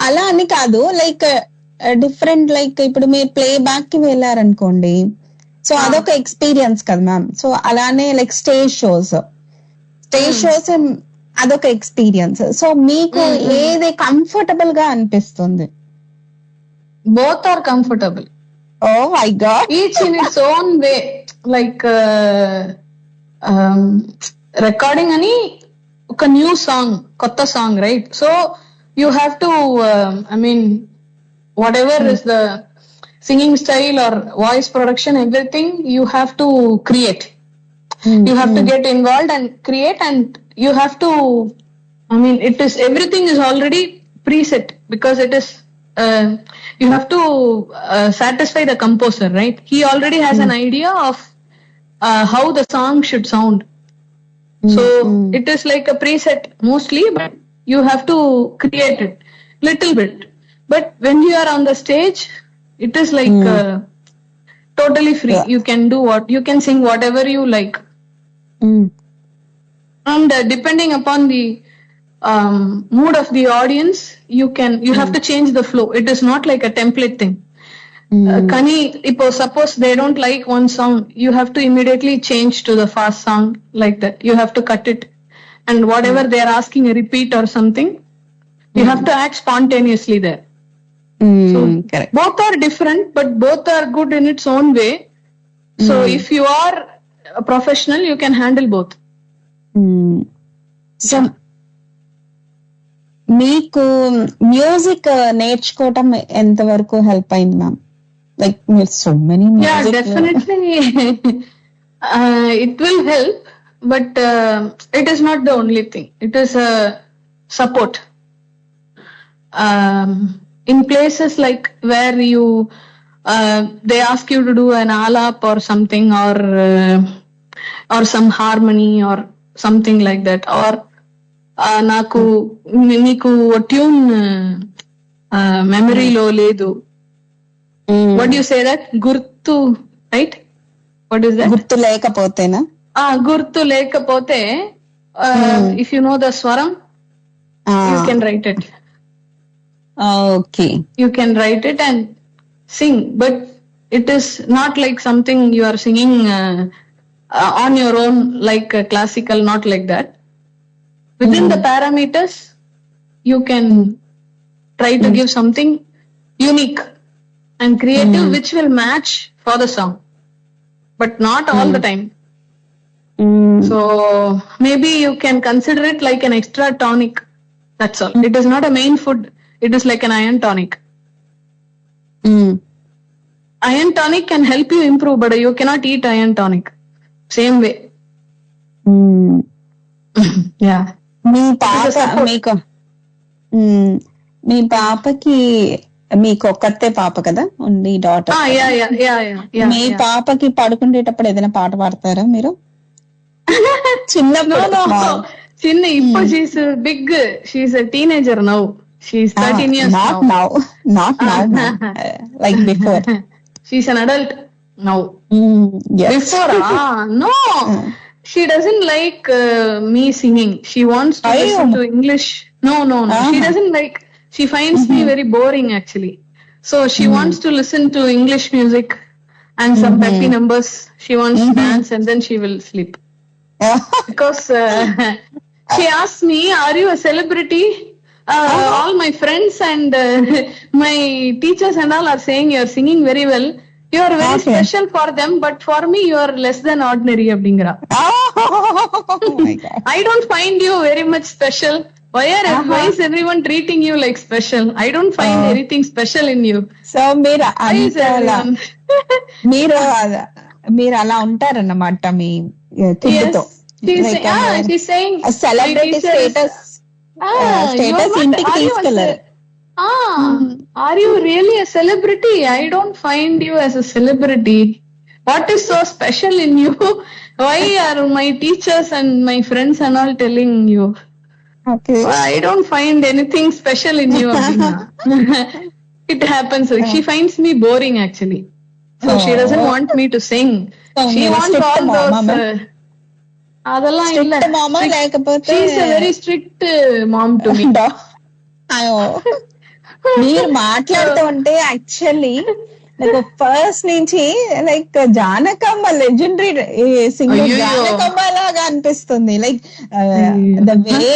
అలా అని కాదు, లైక్ డిఫరెంట్. లైక్ ఇప్పుడు మీరు ప్లే బ్యాక్ కి వెళ్ళారనుకోండి, సో అదొక ఎక్స్పీరియన్స్ కదా మ్యామ్. సో అలానే లైక్ స్టేజ్ షోస్ అదొక ఎక్స్పీరియన్స్. సో మీకు ఏది కంఫర్టబుల్ గా అనిపిస్తుంది? Both are comfortable. Oh my god. Each in its own way. Like recording అని ఒక న్యూ సాంగ్, కొత్త song, right? So you have to I mean whatever is the singing style or voice production, everything you have to create. You have to get involved and create, and you have to, I mean, it is, everything is already preset, because it is you have to satisfy the composer, right? He already has an idea of how the song should sound. So it is like a preset mostly, but you have to create it little bit. But when you are on the stage, it is like totally free. You can do you can sing whatever you like. And depending upon the mood of the audience, you have to change the flow. It is not like a template thing. Kani, suppose they don't like one song, you have to immediately change to the fast song, like that. You have to cut it, and whatever they are asking, a repeat or something, you have to act spontaneously there. So correct. Both are different, but both are good in its own way. So if you are a professional, you can handle both. So మీకు music నేర్చుకోవటం ఎంత వరకు help అయింది ma'am? Like మీరు so many music. Definitely it will help, but it is not the only thing. It is a support. In places like where they ask you to do an alap or something, or or some harmony or something like that, or నాకు మీకు tune మెమరీలో లేదు. What do you say that? గుర్తు, right? What is that? గుర్తు లేకపోతేనా? గుర్తు లేకపోతే, if you know the swaram, you can write it. Okay. You can write it and sing, but it is not like something you are singing on your own, like classical, not like that. Within the parameters, you can try to give something unique and creative, which will match for the song, but not all the time. So maybe you can consider it like an extra tonic. That's all. It is not a main food. It is like an iron tonic. Iron tonic can help you improve, but you cannot eat iron tonic. Same way. Yeah. మీ పాపకి మీకు ఒక్కతే పాప కదా, ఉంది daughter. మీ పాపకి పడుకునేటప్పుడు ఏదైనా పాట పాడతారా మీరు? చిన్న ఇప్పుడు she's big, she's a teenager now, she's 13 years now. Not now, like before. She's an adult now. Yes. Before no, she doesn't like me singing. She wants to listen to English. No. She doesn't like, she finds me very boring actually. So she wants to listen to English music and some peppy numbers. She wants to dance and then she will sleep. Because she asked me, are you a celebrity? All my friends and my teachers and all are saying you are singing very well. You are very special for them, but for me you are less than ordinary. Abdingra. I don't find you very much special. Why is everyone treating you like special? I don't find anything special in you. So మీరు అలా ఉంటారన్నమాట మీ కిడ్తో. She's saying celebrity status ఇంటికి తీసుకెళ్లారు. Are you really a celebrity? I don't find you as a celebrity. What is so special in you? Why are my teachers and my friends and all telling you? Okay. I don't find anything special in you. It happens. She finds me boring actually. So she doesn't want me to sing. She wants all those... She's a very strict mom to me. మీరు మాట్లాడుతూ ఉంటే actually నాకు first నుంచి like Janakamma legendary singer Janakamma లాగా అనిపిస్తుంది. Like the way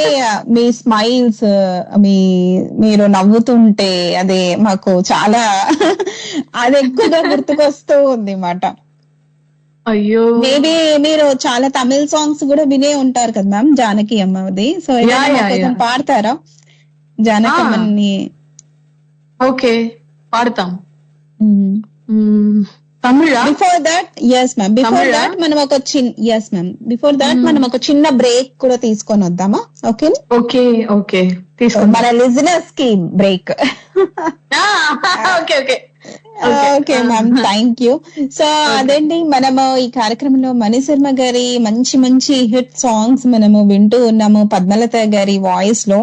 me smiles, మీరు నవ్వుతుంటే అదే మాకు చాలా అది ఎక్కువగా గుర్తుకొస్తూ ఉంది అన్నమాట. అయ్యో, మేబీ మీరు చాలా తమిళ సాంగ్స్ కూడా వినే ఉంటారు కదా మ్యామ్, జానకి అమ్మది. సో పాడతారా జానకమ్మని? ఓకే, పాడతాం. తమిళ? బిఫోర్ దట్ మనం ఒక చిన్న బ్రేక్ కూడా తీసుకొని వద్దామా? ఓకే ఓకే మన లిజనర్స్ కి break. Okay ma'am, thank you. So అదేంటి, మనము ఈ కార్యక్రమంలో మణిశర్మ గారి మంచి మంచి హిట్ సాంగ్స్ మనము వింటూ ఉన్నాము పద్మలత గారి వాయిస్ లో.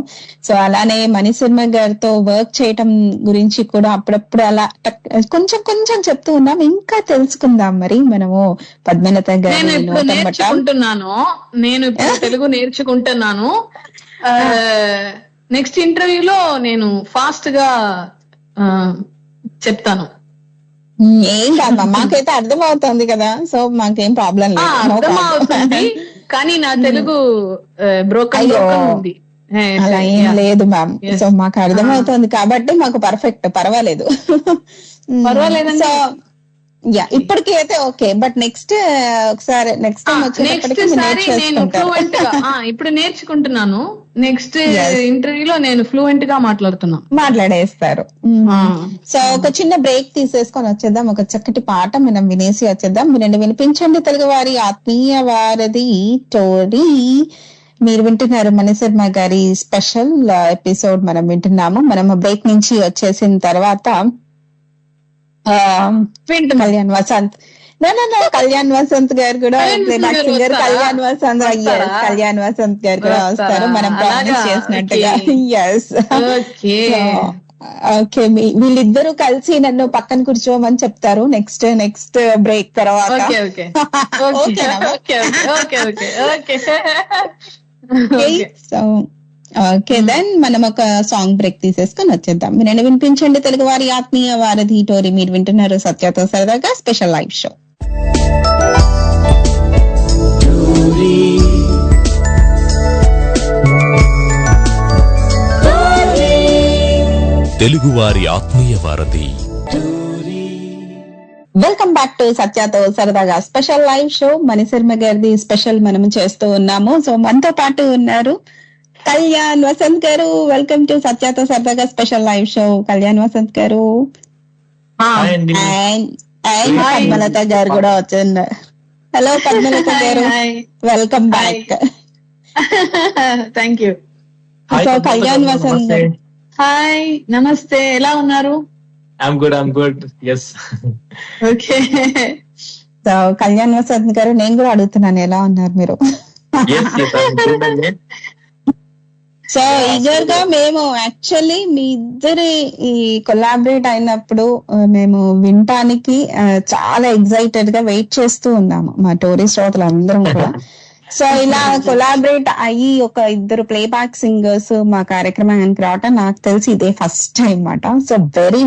సో అలానే మణిశర్మ గారితో వర్క్ చేయటం గురించి కూడా అప్పుడప్పుడు అలా కొంచెం చెప్తూ ఉన్నాం. ఇంకా తెలుసుకుందాం మరి మనము పద్మలత గారి. నేను ఇప్పుడు తెలుగు నేర్చుకుంటున్నాను. నెక్స్ట్ ఇంటర్వ్యూలో నేను ఫాస్ట్ గా చెప్తాను. ఏం కాదు, మాకైతే అర్థం అవుతుంది కదా, సో మాకేం ప్రాబ్లం లేదు. అర్థం అవుతుంది, కానీ నా తెలుగు బ్రోకన్ ఉంది. అలా ఏం లేదు మ్యామ్. సో మాకు అర్థం అవుతుంది కాబట్టి మాకు పర్ఫెక్ట్, పర్వాలేదు. పర్వాలేదండి. యా, ఇప్పటికి అయితే ఓకే. బట్ నెక్స్ట్ ఒకసారి నెక్స్ట్ టైం నేను ఫ్లూయెంట్ గా ఇప్పుడు నేర్చుకుంటున్నాను. నెక్స్ట్ ఇంటర్వ్యూలో నేను ఫ్లూయెంట్ గా మాట్లాడేస్తారు. సో ఒక చిన్న బ్రేక్ తీసేసుకొని వచ్చేద్దాం. ఒక చక్కటి పాట మనం వినేసి వచ్చేద్దాం. వినండి, వినిపించండి తెలుగు వారి ఆత్మీయ వారధి టోరీ. మీరు వింటున్నారు మణిశర్మ గారి స్పెషల్ ఎపిసోడ్ మనం వింటున్నాము. మనం బ్రేక్ నుంచి వచ్చేసిన తర్వాత కళ్యాణ్ వసంత్ కళ్యాణ్ వసంత్ గారు కూడా ప్లేబ్యాక్ సింగర్. కళ్యాణ్ వసంత్ కళ్యాణ్ వసంత్ గారు కూడా వస్తారు మనం ప్రామిస్ చేసినట్టుగా. ఎస్ ఓకే, వీళ్ళిద్దరూ కలిసి నన్ను పక్కన కూర్చోమని చెప్తారు నెక్స్ట్ బ్రేక్ తర్వాత. సో ఓకే దెన్ మనం ఒక సాంగ్ బ్రేక్ తీసేసుకొని వచ్చేద్దాం. మీరు వినిపించండి తెలుగు వారి ఆత్మీయ వారధి టోరీ. మీరు వింటున్నారు సత్యతో సరదాగా స్పెషల్ లైవ్ షో. తెలుగువారి ఆత్మీయ వారధి. వెల్కమ్ బ్యాక్ టు సత్యతో సరదాగా స్పెషల్ లైవ్ షో. మణిశర్మ గారిది స్పెషల్ మనం చేస్తూ ఉన్నాము. సో మనతో పాటు ఉన్నారు కళ్యాణ్ వసంత్ గారు. వెల్కమ్ టు సత్యతో సరదాగా special live show. Kalyan Vasanth garu and Padmalatha garu కూడా వచ్చారు. Hello Padmalatha garu, welcome back. Thank you. So Kalyan Vasanth garu hi, నమస్తే, ఎలా ఉన్నారు? I'm good. Yes. Okay. So Kalyan Vasanth garu, నేను కూడా అడుగుతున్నాను ఎలా ఉన్నారు మీరు? Yes, I'm good అండి. సో ఈగర్ గా మేము యాక్చువల్లీ మీ ఇద్దరి ఈ కొలాబరేట్ అయినప్పుడు మేము వినటానికి చాలా ఎక్సైటెడ్ గా వెయిట్ చేస్తూ ఉన్నాము మా టోరీ శ్రోతలు అందరం కూడా. సో ఇలా కొలాబరేట్ అయ్యి ఒక ఇద్దరు ప్లేబ్యాక్ సింగర్స్ మా కార్యక్రమానికి రావటం నాకు తెలిసి ఇదే ఫస్ట్ టైం అన్నమాట. సో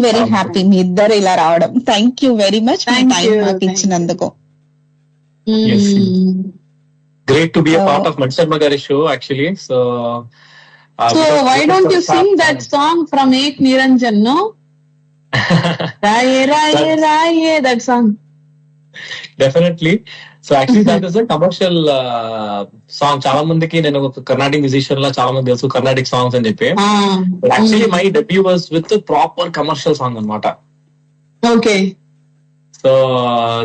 వెరీ హ్యాపీ మీ ఇద్దరు ఇలా రావడం. థ్యాంక్ యూ వెరీ మచ్ మీ టైం మాకు ఇచ్చినందుకు. Great to be a part of Mణిశర్మ గారి show actually. So why don't you sing that song from Ek Niranjan, no? Raye Raye Raye, that song. Definitely. So actually that is a commercial song. చాలా మందికి నేను ఒక Carnatic musician లా చాలా మంది తెలుసు Carnatic songs అని చెప్పి. Actually my debut was with a proper commercial song అన్నమాట. Okay. So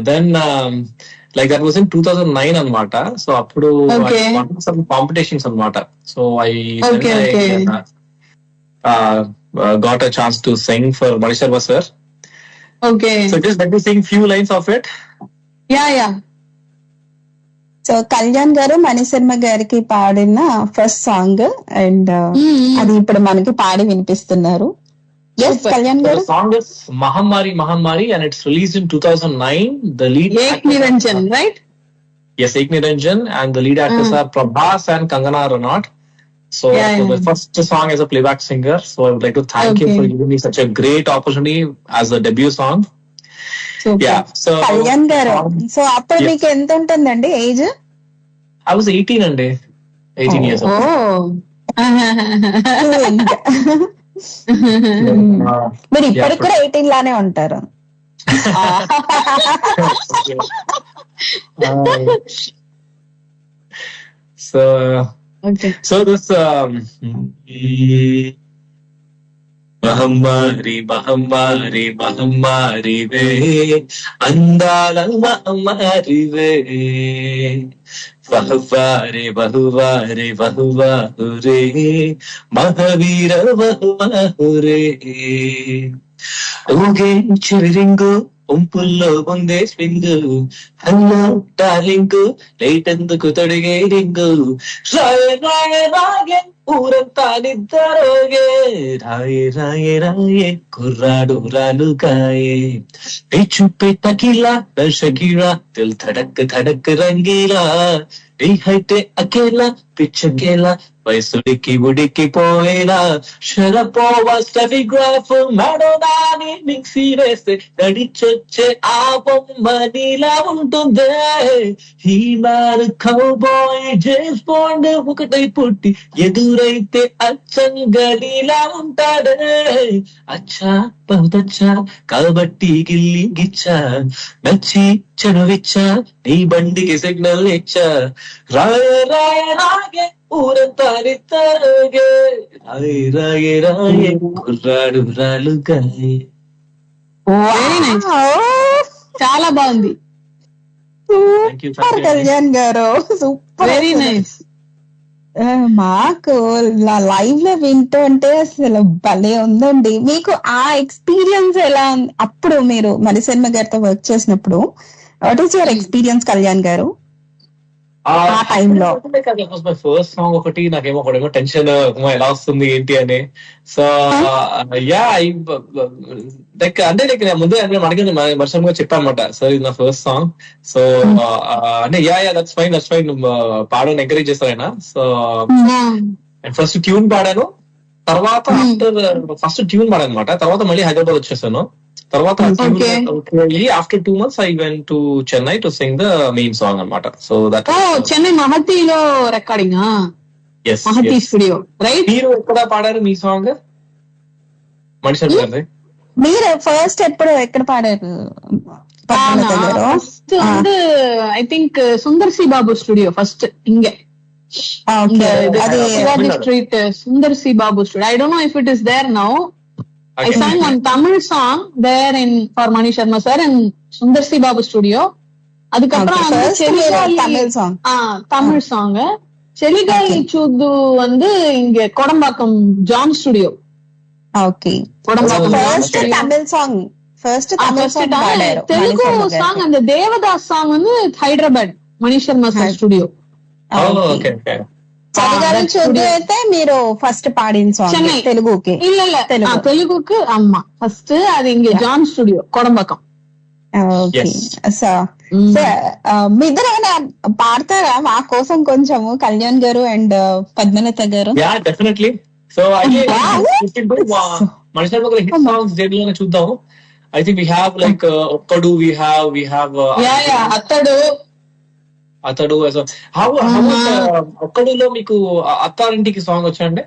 then like that was in 2009 అన్నమాట. So అప్పుడు I won some competitions అన్నమాట. So I got a chance to sing for Mణిశర్మ sir. Okay. So just let me sing few lines of it. Yeah. So Kalyan గారు మణిశర్మ గారికి పాడిన first song and అది ఇప్పుడు మనకి పాడి వినిపిస్తున్నారు. ఎస్ కళ్యాణ్ గారు. The song is Mahamari and it's released in 2009. The lead Ek Niranjan, right? Yes, Ek Niranjan, and the lead actors are Prabhas and Kangana Ranaut. So the first song as a playback singer. So I would like to thank him for giving me such a great opportunity as a debut song. So Kalyan గారు, so అప్పుడు మీకు ఎంత ఉంటుందండి age? I was 18 అండి. 18 years old. మీరు ఇప్పటికి కూడా 18 లానే ఉంటారు. So this మహమ్మారి వే అందాల మహమ్మారి వే బహువారే మహావీర బహువాహురే ఊగే చిరింగు ఉంపుల్లో ఉందే స్వింగు హలో డార్లింగు లేట్ ఎందుకు తొడిగే రింగు రాయే ఊరంతా నిద్రరోగే రాయే కుర్రాడు రాలుగాయే చూపే తకిలా షకీరా దిల్ ధడక్ రంగీలా హైటే అకేలా పిచ్చకేలా వయసుడికి ఉడికి పోయేలా షరపోవా స్టెఫిగ్రాఫ్ మెడోనాని మిక్సీ వేస్తే నడిచొచ్చే ఆ బొమ్మ నీలా ఉంటుందే. ఈ మారు కౌబాయ్ జేమ్స్ బాండ్ ఒకటై పుట్టి ఎదురైతే అచ్చంగా నీలా ఉంటాడే. అచ్చా బహుదచ్చా కాబట్టి గిల్లి గిచ్చా నచ్చి చనువిచ్చా నీ బండికి సిగ్నల్ ఇచ్చా రాయే ఊరంతా నిద్రరోగే రాయే కుర్రాడు రాలుగాయే. చాలా బాగుంది. సూపర్ కళ్యాణ్ గారు, సూపర్, వెరీ నైస్. మాకు లైవ్ లో వింటుంటే అసలు భలే ఉందండి. మీకు ఆ ఎక్స్పీరియన్స్ ఎలా ఉంది? అప్పుడు మీరు మణిశర్మ గారితో వర్క్ చేసినప్పుడు what is your experience Kalyan గారు ఆ టైంలో? మై ఫస్ట్ సాంగ్ ఒకటి ఒకటేమో టెన్షన్ ఎలా వస్తుంది ఏంటి అని. సో యా లైక్ అంటే లైక్ నేను ముందే అడిగింది వర్షం గా చెప్పాను అనమాట, సార్ ఇది నా ఫస్ట్ సాంగ్. సో అంటే యా దట్స్ ఫైన్ పాడని ఎంకరేజ్ చేస్తారు ఆయన. సో ఫస్ట్ ట్యూన్ పాడాను, తర్వాత ఫస్ట్ ట్యూన్ పాడాను అనమాట. తర్వాత మళ్ళీ హైదరాబాద్ వచ్చేసాను. తర్వాత after 2 months I went to Chennai to sing the main song అన్నమాట. సో దట్ చెన్నై మహతిలో రికార్డింగ్. Mahathi studio right. మీరు ఎక్కడ పాడారు మీ సాంగ్ మణిశర్మ గారిది? మీరు ఫస్ట్ ఎక్కడ పాడారు? ఫస్ట్ வந்து I think Sundar C Babu studio first ఇంగే Sivaji street Sundar C Babu studio. I don't know if it is there now. I sang one Tamil song there for Mani Sharma sir in Sundar C Babu studio. அதுக்கப்புறம் Tamil song செலிகாலி சூது வந்து இங்க Kodambakkam John studio. Okay, Tamil song first Telugu song அந்த Devadas song வந்து ஹைதராబాద్ మణి Sharma sir studio. చలిగాలి చూద్దు అయితే మీరు first పాడిన song తెలుగుకి? తెలుగుకి అమ్మ ఫస్ట్ అది ఇంక జాన్ స్టూడియో కొడంబకం. మీ ఇద్దరు ఏమైనా పాడతారా మా కోసం కొంచెము, కళ్యాణ్ గారు అండ్ పద్మలత గారు? డెఫినెట్లీ. సో మణిశర్మ గారి హిట్ సాంగ్స్ దేనిలోనే చూద్దాం. I think we have like Okkadu, we have అతడు. ఒక్కడిలో మీకు అత్తారింటికి సాంగ్ వచ్చండి?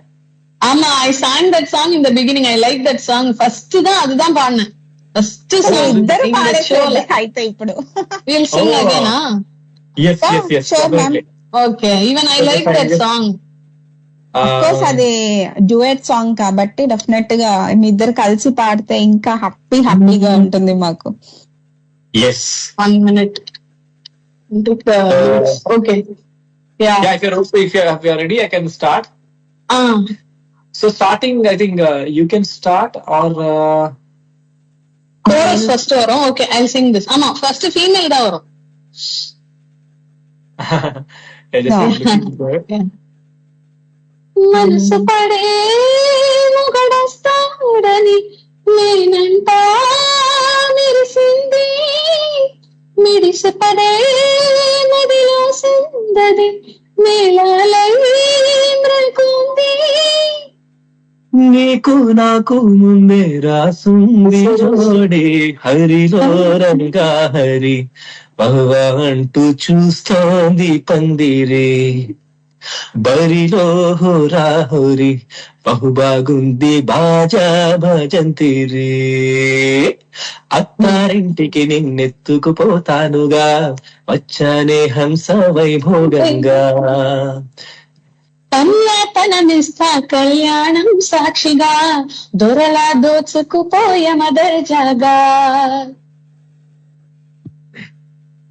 ஆமா, ஐ sang that song in the beginning. I like that song. First దా அதுதான் பாடினேன். ఫస్ట్ సాంగ్ ఇద్దరు పాడేశారు అయితే ఇప్పుడు we'll sing again. yes definitely. Okay, even I like that song. Of course అది డ్యూయట్ సాంగ్ కాబట్టి డెఫినెట్ గా మీ ఇద్దరు కలిసి పాడితే ఇంకా హ్యాపీగా ఉంటుంది మాకు. yes 1 minute. Okay. Yeah. If you're ready, I can start. So starting, I think you can start or chorus first varum. Okay, I'll sing this. Ama first female da varum. మనసు పడే ముగడస్తాడని నేనంటా మెరిసింది, మిడిసిపడే మదిలో సందది మేళాలై మ్రకుంది. నీకు నాకు ముందే రాసుంది జోడి, హరిలో రంగా హరి బహువా అంటూ చూస్తోంది పందిరే, బరిలో హోరా హోరి బహుబాగుంది బాజా భజంతిరే, అత్తారింటికి నిన్నెత్తుకుపోతానుగా వచ్చానే హంస వైభోగంగా, కన్యాతనమిస్తా కళ్యాణం సాక్షిగా దొరలా దోచుకుపోయ మదర్ జాగా.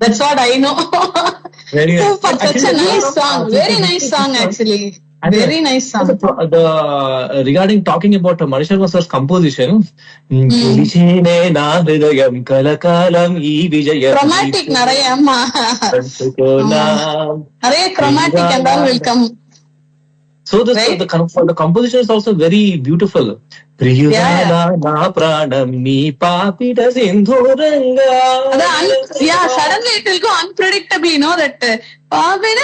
That's what I know. Very Super, such a nice song. Very nice song actually. Very nice song. Regarding talking about Mani Sharma sir's composition, గెలిచేనే నా హృదయం కలకాలం ఈ విజయం. Chromatic narayamma. Arey chromatic and all will come. So the composition is also very beautiful. ప్రియురాలా నా ప్రాణం నీ పాపిట సింధూరంగా. Yeah, suddenly it will go unpredictably, you know that పాపిట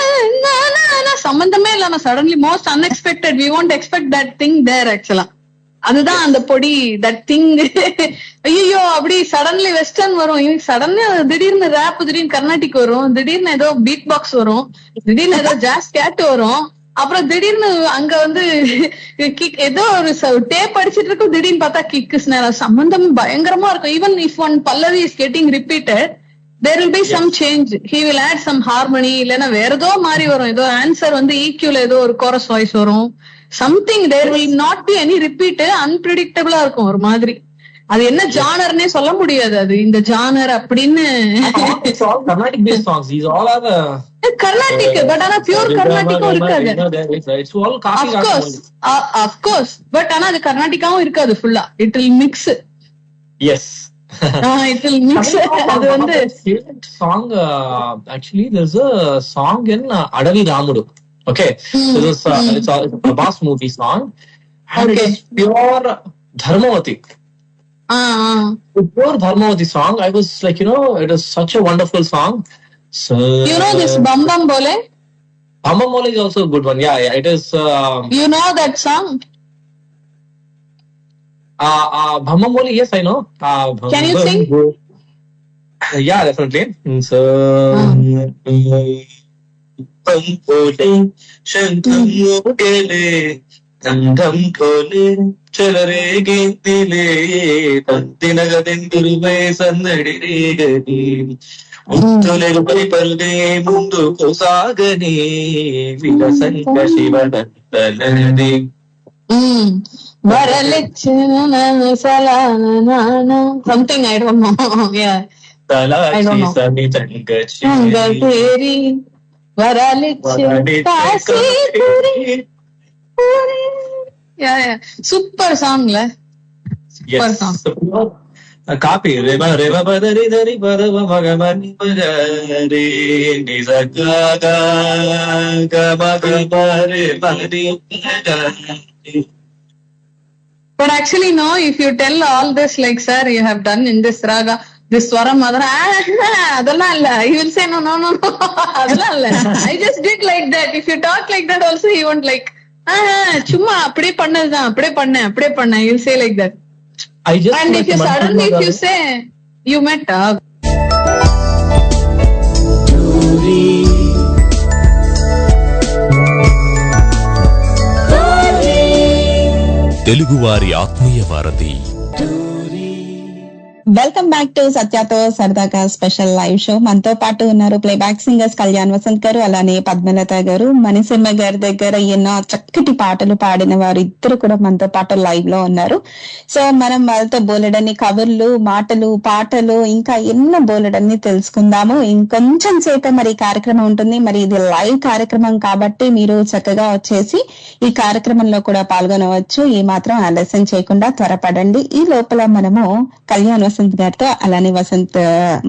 సంబంధమే இல்ல, suddenly most unexpected, we won't expect that thing there actually. அதுதான் அந்த பொடி that thing. ஐயோ அப்படி சடன்லி வெஸ்டர்ன் வரும், சடன்லி திடீர்னு ரேப், திடீர்னு கர்நாடிக் வரும், திடீர்னு ஏதோ பீட் பாக்ஸ் வரும், திடீர்னு ஏதோ ஜாஸ் கேட் வரும், அப்புறம் திடீர்னு அங்க வந்து கிக் ஏதோ ஒரு டேப் அடிச்சிட்டு இருக்கும், திடீர்னு பார்த்தா கிக் சம்பந்தம் பயங்கரமா இருக்கும். Even if one Pallavi is getting repeated, there will be some change. He will add some harmony, இல்லனா வேற ஏதோ மாதிரி வரும், ஏதோ ஆன்சர் வந்து EQல ஏதோ ஒரு கோரஸ் வாய்ஸ் வரும், something. There will not be any repeat. Unpredictable-ஆ இருக்கும் ஒரு மாதிரி. அது என்ன ஜானர்னே சொல்ல முடியாது, அது இந்த ஜானர் அப்படின்னு. Carnatic based songs, these all are Carnatic, but ana pure Carnatic இருக்காது. It's all copy. Of course, but ana அது Carnatic-ஆவும் இருக்காது full-ஆ. It will mix. Yes. It will mix. அது வந்து song, actually there's a song in Adavi Ramudu. Okay, so it's a Prabhas movie song, and it is pure Dharmavati. Pure Dharmavati song. I was like, it is such a wonderful song. So you know this Bam Bam Bole? Bam Bam Bole is also a good one. Yeah, it is. You know that song? Bam Bam Bole, yes, I know. Can you sing? Yeah, definitely. So శంఖం మోగలే గంధం కోలే చలరే గీతిలే తంతినగదెందురువై సందడి రేగని ముత్తులెరుపై పరుదే ముందుకు సాగని విలసంత శివనందనది something I don't know. Yeah, తలాచి సమితంగ తేరి వరాలిచ్చి కాశీ పూరి. Yeah. Super song la. Super song. కాపీ రేవ రేవ పదరి దరి పదవ మగమని పదరి నిజ గగ గమగ పరే పరి. But actually, no, if you tell all this, like, sir, you have done in this raga, this swaram, he will say, no. I just did like that. If you talk like that also, he won't like, chumma, apde panna, he'll say like that. And if you suddenly, if you say, you met తెలుగువారి ఆత్మీయ వారధి. Welcome back to సత్యాతో సరదాగా special live show. మనతో పాటు ఉన్నారు playback singers Kalyan Vasanth గారు, అలానే పద్మలత గారు. మణిశర్మ గారి దగ్గర ఎన్నో చక్కటి పాటలు పాడిన వారు ఇద్దరు కూడా మనతో పాటు లైవ్ లో ఉన్నారు. సో మనం వాళ్ళతో బోలెడన్ని కవర్లు, మాటలు, పాటలు, ఇంకా ఎన్నో బోలెడన్ని తెలుసుకుందాము. ఇంకొంచెం సేపే మరి ఈ కార్యక్రమం ఉంటుంది. మరి ఇది లైవ్ కార్యక్రమం కాబట్టి మీరు చక్కగా వచ్చేసి ఈ కార్యక్రమంలో కూడా పాల్గొనవచ్చు. ఈ మాత్రం ఆలస్యం చేయకుండా త్వరపడండి. ఈ లోపల మనము కళ్యాణ్ వసంత్ గారితో, అలానే వసంత్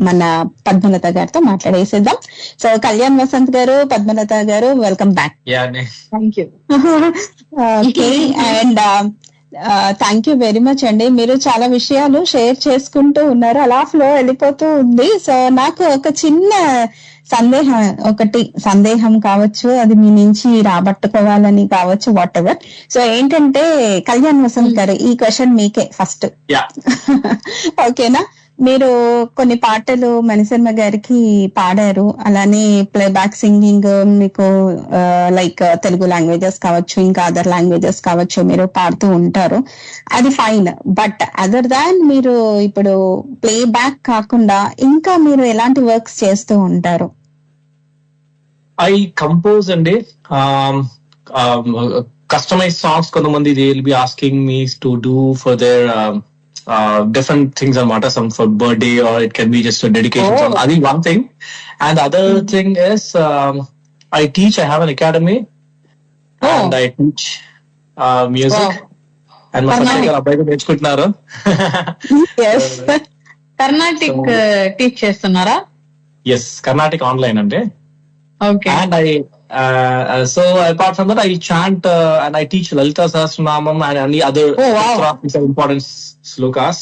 మన పద్మలత గారితో మాట్లాడేసేద్దాం. సో కళ్యాణ్ వసంత్ గారు, Padmalatha garu, welcome back. Thank you. Okay, and thank you very much అండి. మీరు చాలా విషయాలు షేర్ చేసుకుంటూ ఉన్నారు, అలా ఫ్లో వెళ్ళిపోతూ ఉంది. సో నాకు ఒక చిన్న సందేహం కావచ్చు, అది మీ నుంచి రాబట్టుకోవాలని కావచ్చు, వాట్ ఎవర్. సో ఏంటంటే కళ్యాణ్ వసంత్ గారు, ఈ క్వశ్చన్ మీకే ఫస్ట్. ఓకేనా? మీరు కొన్ని పాటలు మణిశర్మ గారికి పాడారు, అలానే ప్లేబ్యాక్ సింగింగ్ మీకు లైక్ తెలుగు లాంగ్వేజెస్ కావచ్చు, ఇంకా అదర్ లాంగ్వేజెస్ కావచ్చు, మీరు పాడుతూ ఉంటారు, అది ఫైన్. బట్ అదర్ దాన్ మీరు ఇప్పుడు ప్లేబ్యాక్ కాకుండా ఇంకా మీరు ఎలాంటి వర్క్స్ చేస్తూ ఉంటారు? I compose అండి, customized songs. కొంతమంది they will be asking me to do for their different things anamata, some for birthday or it can be just a dedication song. Adi one thing. And the other thing is I teach. I have an academy and I teach music. And my friends are abbayi నేర్చుకుంటున్నారు. Yes. Carnatic teach చేస్తున్నారా? Yes, Carnatic online ante. Okay. And I so apart from that, I chant and I teach Lalita Sahasranamam and any other important slokas.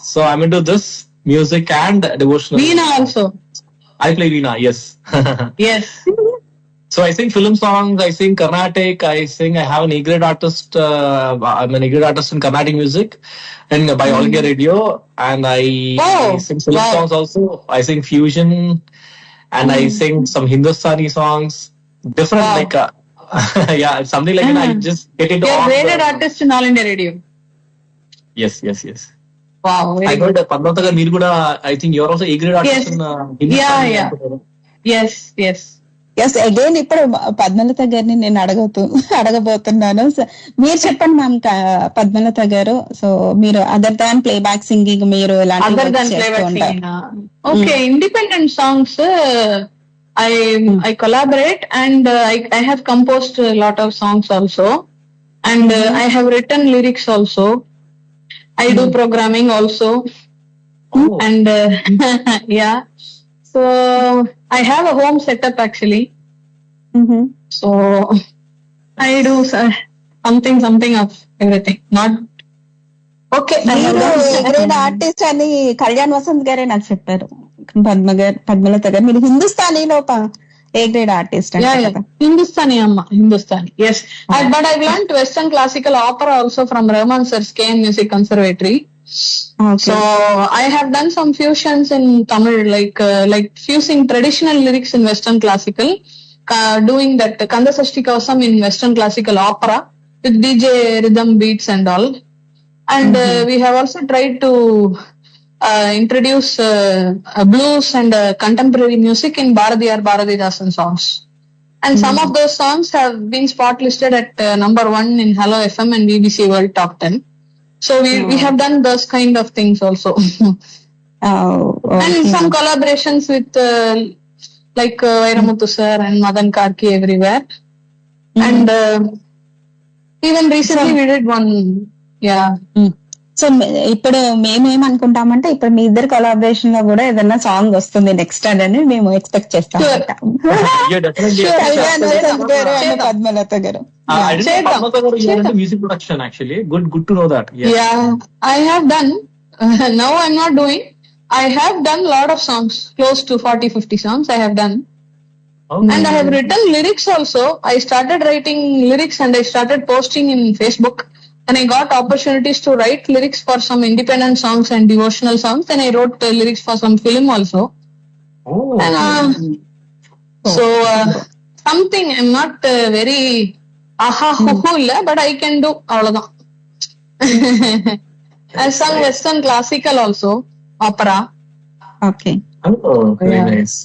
So I'm into this music and devotional. Veena also. I play Veena, yes. Yes. So I sing film songs, I sing Carnatic, I have an A-grade artist, I'm an A-grade artist in Carnatic music and by All India Radio, and I sing film songs also. I sing fusion and I sing some Hindustani songs, different like yeah, something like that. I just get into all. You're a graded artist in All India Radio. Yes. Wow. I heard Padmata garu meer kuda, I think you're also A-grade artist in Hindustani. Yeah. Yes, again ఇప్పుడు పద్మలత గారిని నేను అడగబోతున్నాను. మీరు చెప్పండి ma'am Padmalatha గారు. So మీరు other than playback singing మీరు okay, independent songs I collaborate and I have composed a lot of songs also, and I have written lyrics also. I do programming also, Oh. And yeah, so I have a home setup actually. So I do something of everything. Not okay. మీరు great artist అని కళ్యాణ్ వసంత్ గారే నాకు చెప్పారు. పద్మలత గారు మీరు హిందుస్థానీలో A grade artist అంటే Hindustani amma, Hindustani. Yes, but I've learned Western classical opera also from Rahman Sir's KM Music Conservatory. So I have done some fusions in Tamil, like fusing traditional lyrics in Western classical, doing that Kanda Sashti Kavasam in Western classical opera with DJ rhythm beats and all. And we have also tried to introduce blues and contemporary music in Bharatidasan songs. And some of those songs have been spot listed at number 1 in Hello FM and BBC World Top 10. So we have done those kind of things also. And some collaborations with like Vairamuthu sir and Madan Karki everywhere. And even recently we did one. Yeah. So ఇప్పుడు మేమేమనుకుంటామంటే ఇప్పుడు మీ ఇద్దరు collaboration లో కూడా ఏదైనా song వస్తుంది next అని మేము expect చేస్తాం. పద్మలత గారు music production actually. Good to know that. Yeah, I have done. Now I'm not doing. I have done a lot of songs, close to 40-50 songs I have done. And I have written lyrics also. I started writing lyrics and I started posting in Facebook. And I got opportunities to write lyrics for some independent songs and devotional songs. And I wrote lyrics for some film also. And, so something I'm not very but I can do all of them. I sung Western classical also, opera. Okay. Oh, very nice.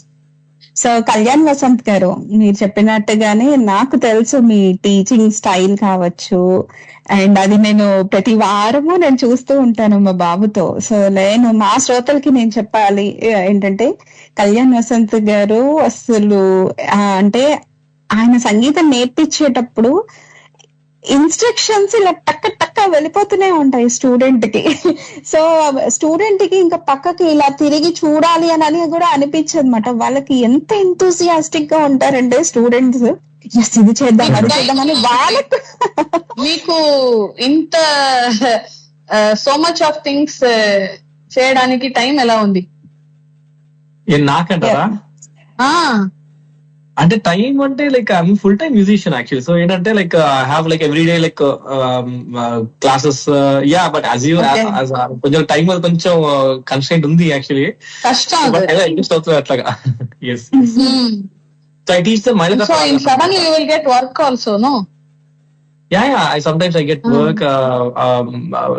So Kalyan Vasanth garu మీరు చెప్పినట్టుగానే నాకు తెలుసు మీ teaching style కావచ్చు, and అది నేను ప్రతి వారము నేను చూస్తూ ఉంటాను మా బాబుతో. సో నేను మా శ్రోతలకి నేను చెప్పాలి ఏంటంటే కళ్యాణ్ వసంత్ గారు అసలు అంటే ఆయన సంగీతం నేర్పించేటప్పుడు ఇన్స్ట్రక్షన్స్ ఇలా టక్క టక్క వెళ్ళిపోతూనే ఉంటాయి స్టూడెంట్ కి. సో స్టూడెంట్ కి ఇంకా పక్కకి ఇలా తిరిగి చూడాలి అని కూడా అనిపించదు అనమాట. వాళ్ళకి ఎంత ఎంతూసియాస్టిక్ గా ఉంటారంటే స్టూడెంట్స్, ఎస్ ఇది చేద్దాం అది చేద్దామని వాళ్ళకు. మీకు ఇంత సో మచ్ ఆఫ్ థింగ్స్ చేయడానికి టైం ఎలా ఉంది? నాకంటారా అంటే టైం అంటే like I'm full time musician actually. So ఏంటంటే like I have like every day like classes. Yeah but కొంచెం టైం కొంచెం కన్స్ట్రెంట్ ఉంది యాక్చువల్లీ, అడ్జస్ట్ అవుతుంది అట్లాగా. Yes. So I teach them. So suddenly you will get work also, no? Yeah. Sometimes I get work,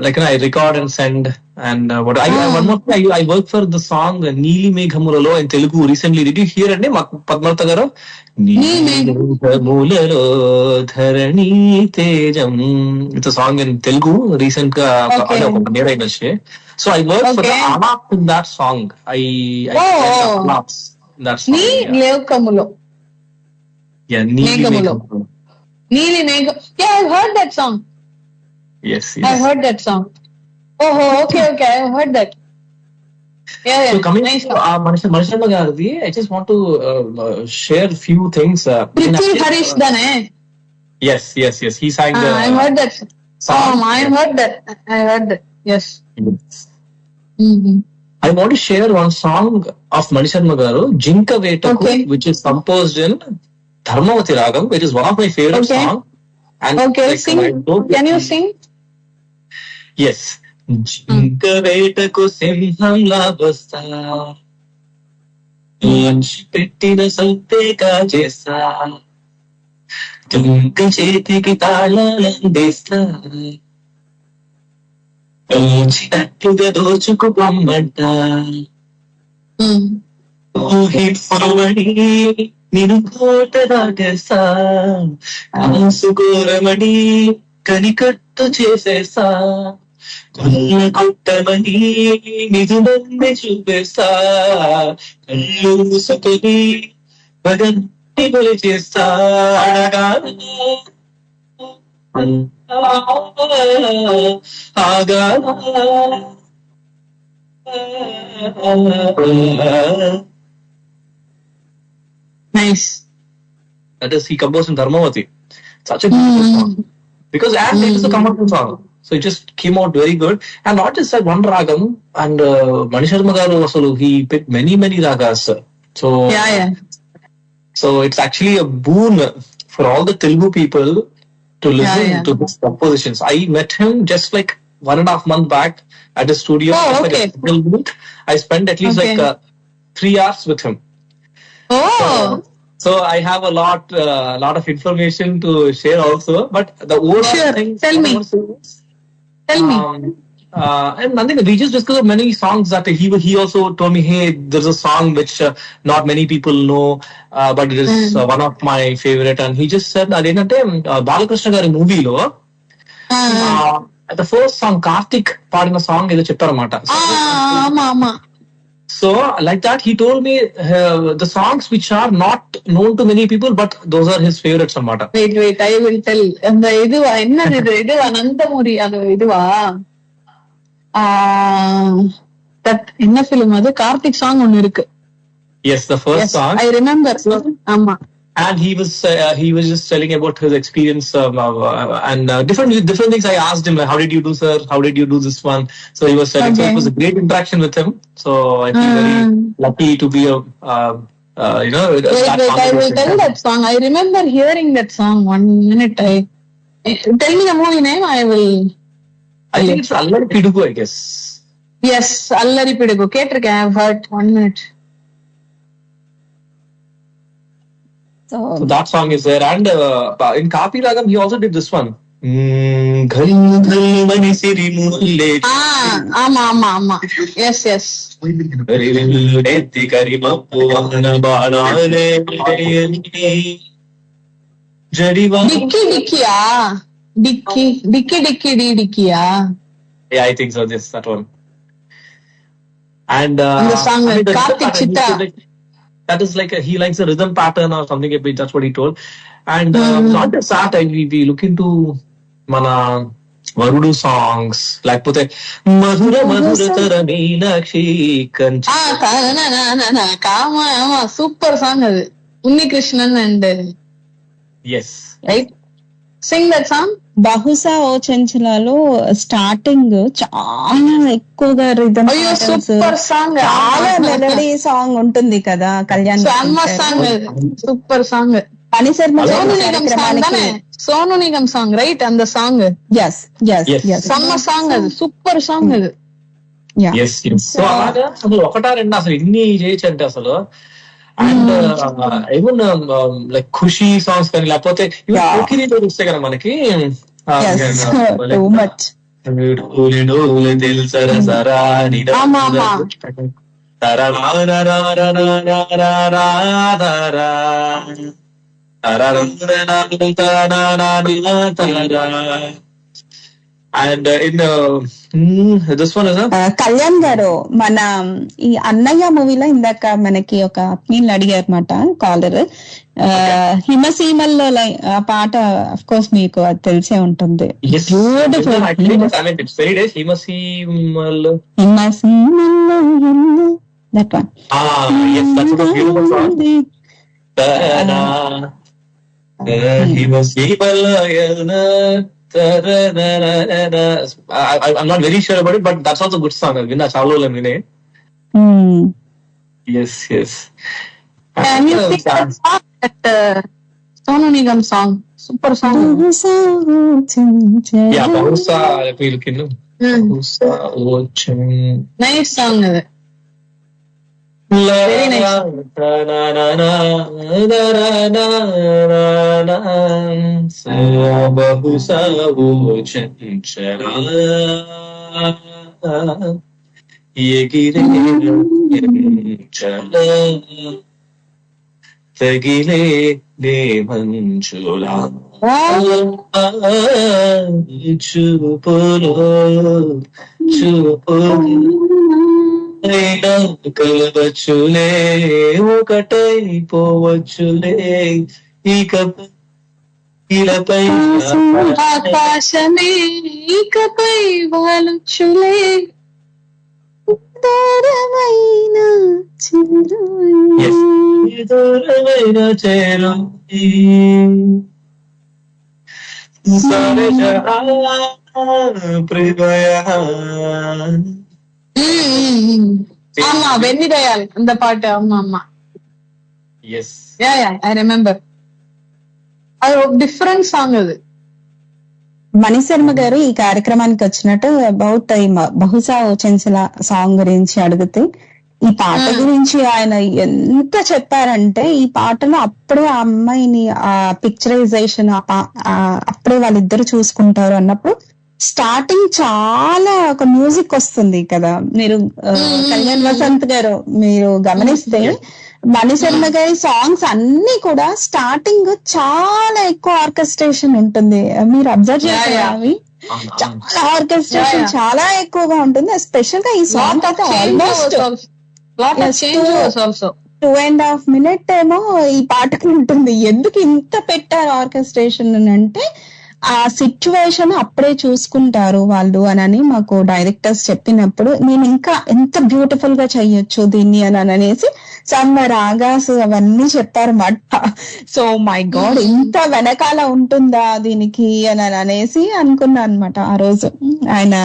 like I record and send, and what one more thing, I work for the song Neeli Meghamulalo in Telugu recently. Did you hear it? Padmalata garu, Neeli Meghamulalo Dharani Tejam. It's a song in Telugu recent near industry. So I work for the alap in that song. I alaps in that song. Neeli Meghamulalo. Yeah, Neeli Meghamulalo. Neeli Megha. Yeah, I've heard that song. Yes. I've heard that song. Oh, okay. I've heard that. Yeah. So coming nice to Manisharma Gardi, I just want to share few things. Prithvi Harish dane. Yes. He sang the. I heard that song. I heard that. Yes. I want to share one song of Manisharma Garu, Jinka Vetaku, which is composed in Dharmavati Ragam, which is one of my favorite songs. And sing. Can you sing? Yes. Jinka Vetaku Simhamla Basta Pettina Salteka Jesa Jinka Chetiki Talalandesta Chinattuga Dochuku Pammanta Forwadi నేను కోట దాటేసా, కాసుకోరమని కనికట్టు చేసేసా, కొల్ల కొట్టమని నిజమన్ని చూపేసా, కళ్ళు మూసుకొని పగంటి బలి చేస్తా, ఆగా nice. That is, he composed in Dharmavati. Such a beautiful song. Because and it is a commercial song. So it just came out very good. And not just that one ragam. And Mani Sharma garu also, he picked many ragas. So Yeah. so it's actually a boon for all the Telugu people to listen to his compositions. I met him just like 1.5 months back at the studio. Oh, okay. I spent at least like 3 hours with him. Oh. So I have a lot of information to share also. But the overall thing, Tell me. And nothing. We just discussed many songs that he also told me, hey, there's a song which not many people know, but it is one of my favorite. And he just said that in a time, Balakrishna Gari movie lo, the first song Karthik పాడిన song ఏదో చెప్పారన్నమాట. ఆమా. So like that, he told me the songs which are not known to many people, but those are his favorites அన్నమాట. Wait, I will tell. அந்த இதுவா என்னது இது அனந்தமுரி அது இதுவா என்ன film அது? கார்த்திக் சாங் ஒன்னு இருக்கு. Yes, the first song. I remember. ஆமா. And he was just telling about his experience and different things. I asked him, how did you do, sir? How did you do this one? So he was telling. So it was a great interaction with him. So I feel very lucky to be a I will tell that song. I remember hearing that song. 1 minute. Tell me the movie name. I think it's Allari Pidugu, I guess. Yes, Allari Pidugu. Ketirken. I have heard. 1 minute. So that song is there. And in Kapi Ragam, he also did this one. ஆமா. Yes. டிக்கியா. Yeah, I think so. That one. And the song Karthik Chitta. That is like he likes a rhythm pattern or something. That's what he told. And not just that, we look into mana Varudu songs. Like Madhura Tara Meenakshi Kanchi. Kama super song adu. Unni Krishnan and yes. Right? Sing that song. బహుశా ఓ చెంచలలో starting చాలా ఎక్కువగా rhythm super song, చాలా melody song ఉంటుంది కదా Kalyan super song. Mani Sharma Sonu Nigam song right అంద song. సమ్మ song అది super song అది. సో అలాగా అసలు ఒకటా రెండా అసలు ఇన్ని చేయొచ్చు అంటే అసలు. And even like Kushi songs కానీ లేకపోతే పోకిరీలో చూస్తే కదా మనకి And in this one is Kalyan గారు మన ఈ అన్నయ్య మూవీలో ఇందాక మనకి ఒక ఆత్మీయులు అడిగారు అన్నమాట కాలర్, హిమసీమల్లో ఆ పాట అఫ్ కోర్స్ మీకు అది తెలిసే ఉంటుంది. హిమసీమల్లో that one. I'm not very sure about it, but that's also a good song. Vinna Chalo Lamine. Yes. Can you sing that song? That Sonu Nigam song, super song. Yeah, Bahusa. Let me look into. Bahusa. Nice song. Very nice. Bahusa Chanchara Yegire Chala Tagile De Manchula Chupulu కలవచ్చులే ఒకటైపోవచ్చులే ఇకపై ఆకాశమే ఇకపై వాలుచులే దూరమైన చిరువై. Yes. దూరమైన చేరు ஆமா வெண்ணி தயாள் அந்த பாட்டு. ஆமா ஆமா yes yeah yeah I remember. అది ఒక డిఫరెంట్ సాంగ్ అది. మణిశర్మ గారు ఈ కార్యక్రమానికి వచ్చినట్టు అబౌట్ బహుశా ఓ చెంచల సాంగ్ గురించి అడిగితే ఈ పాట గురించి ఆయన ఎంత చెప్పారంటే, ఈ పాటలో అప్పుడే ఆ అమ్మాయిని ఆ పిక్చరైజేషన్ అప్పుడే వాళ్ళిద్దరు చూసుకుంటారు అన్నప్పుడు స్టార్టింగ్ చాలా ఒక మ్యూజిక్ వస్తుంది కదా. మీరు కళ్యాణ్ వసంత్ గారు మీరు గమనిస్తే మణిశర్మ గారి సాంగ్స్ అన్ని కూడా స్టార్టింగ్ చాలా ఎక్కువ ఆర్కెస్ట్రేషన్ ఉంటుంది. మీరు అబ్జర్వ్ చేశారా అవి? చాలా ఆర్కెస్ట్రేషన్ చాలా ఎక్కువగా ఉంటుంది. స్పెషల్ గా ఈ సాంగ్ అయితే ఆల్మోస్ట్ 2.5 minutes ఏమో ఈ పాటకు ఉంటుంది. ఎందుకు ఇంత పెట్టారు ఆర్కెస్ట్రేషన్ అంటే ఆ సిచ్యువేషన్ అప్పుడే చూసుకుంటారు వాళ్ళు అని మాకు డైరెక్టర్స్ చెప్పినప్పుడు, నేను ఇంకా ఎంత బ్యూటిఫుల్ గా చెయ్యొచ్చు దీన్ని అని అనేసి సమ్ రాగాస్ అవన్నీ చెప్పారన్నమాట. సో మై గాడ్ ఇంత వెనకాల ఉంటుందా దీనికి అని అనేసి అనుకున్నా అనమాట. ఆ రోజు ఆయన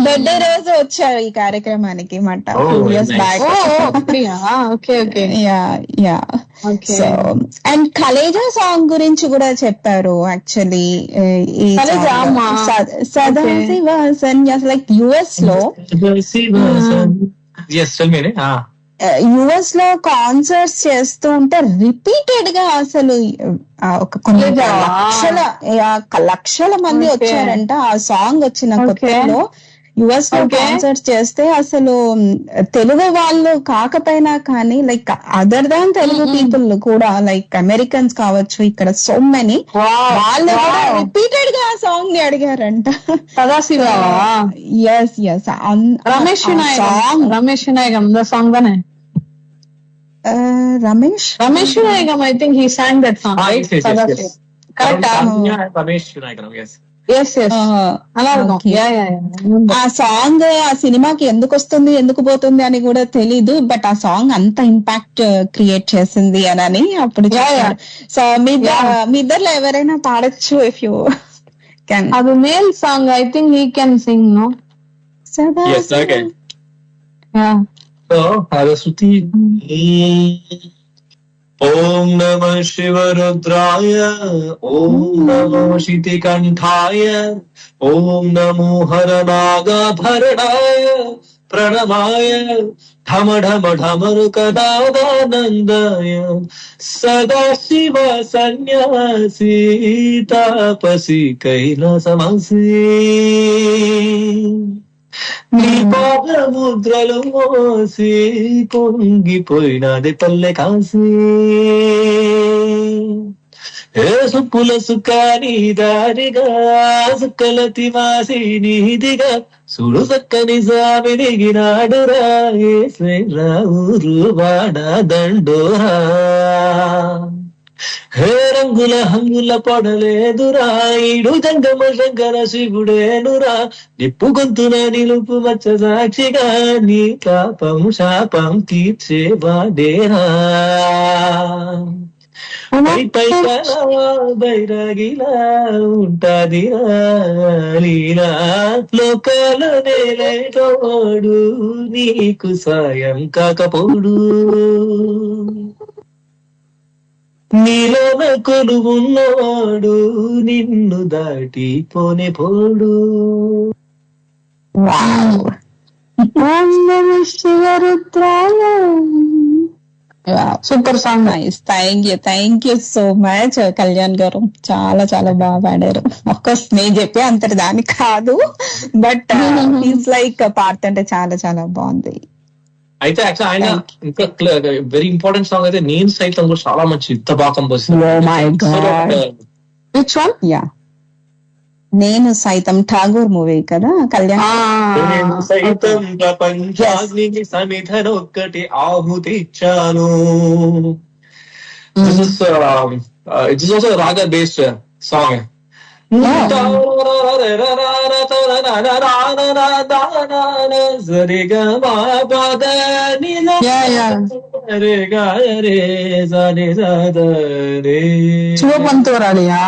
బర్త్డే రోజు వచ్చారు ఈ కార్యక్రమానికి మాట 2 years back. So and Khaleja song గురించి కూడా చెప్పారు. Actually Sadashiva Sanyas like US లో యుఎస్ లో కాన్సర్ట్స్ చేస్తూ ఉంటే రిపీటెడ్ గా అసలు ఒక కొన్ని లక్షల మంది వచ్చారంట ఆ సాంగ్ వచ్చిన కొత్తలో. యుఎస్ లో కాన్సర్ట్స్ చేస్తే అసలు తెలుగు వాళ్ళు కాకపోయినా కానీ like other than Telugu people కూడా లైక్ అమెరికన్స్ కావచ్చు ఇక్కడ సో మెనీ వాళ్ళు రిపీటెడ్ గా ఆ సాంగ్ ని అడిగారంట. Yes yes Ramesh Nayakam song దానే Ramesh Nayakam I think he song that song correct. ఆ సాంగ్ ఆ సినిమాకి ఎందుకు వస్తుంది ఎందుకు పోతుంది అని కూడా తెలీదు, బట్ ఆ సాంగ్ అంత ఇంపాక్ట్ క్రియేట్ చేసింది అని అప్పుడు చెప్పారు. సో మీ ఇద్దరులో ఎవరైనా పాడొచ్చు ఇఫ్ యూ కెన్. అది male song I think he can sing no. ఓం నమ శివరుద్రాయ ఓం నమో శితికంఠాయ ఓం నమో హరనాగాభరణాయ ప్రణమాయ ఢమ ఢమ ఢమరుకదానందాయ సదాశివ సన్యాసి తాపసి కైలాసమాసి నీ పాదముద్రలు మోసి పొంగిపోయినది పల్లె కాసి ఏ సుప్పుల సుఖాని దారిగా సుక్కలతి మాసి నీదిగా సుడు సక్కని స్వామి దిగినాడురా ఏ శ్రీరావురు వాడ దండోరా. హే రంగుల హంగుల పడలేదురా ఈడు జంగమ శంకర శివుడేనురా నిప్పు గొంతున నిలుపు మచ్చ సాక్షిగా నీ పాపం శాపం తీర్చేవాడేరా. బైరాగిలా ఉంటాదిరా లీలా లోకాల నేలేటోడు నీకు సాయం కాకపోడు నీలోన కొలువున్నాడు నిన్ను దాటి పోనే పోడు. Super song. Nice. Thank you so much Kalyan గారు, చాలా చాలా బాగా పాడారు. అఫ్కోర్స్ నేను చెప్పే అంతటి దాని కాదు, బట్ ఈజ్ లైక్ పాడుతుంటే చాలా చాలా బాగుంది. అయితే యాక్చువల్ ఆయన ఇంకా వెరీ ఇంపార్టెంట్ సాంగ్ అయితే నేను సైతం కూడా చాలా మంచి ఇంత బాగా కంపోజ్ నేను సైతం ఠాగూర్ మూవీ కదా కళ్యాణ్. సైతం ప్రపంచానికి సమిధనొక్కటి ఆహుతి ఇచ్చాను. ఇట్స్ ఆల్సో రాగా బేస్డ్ సాంగ్. సరిగా మా పద రే గా రే సని సదరే. శుభపంతోరాలియా?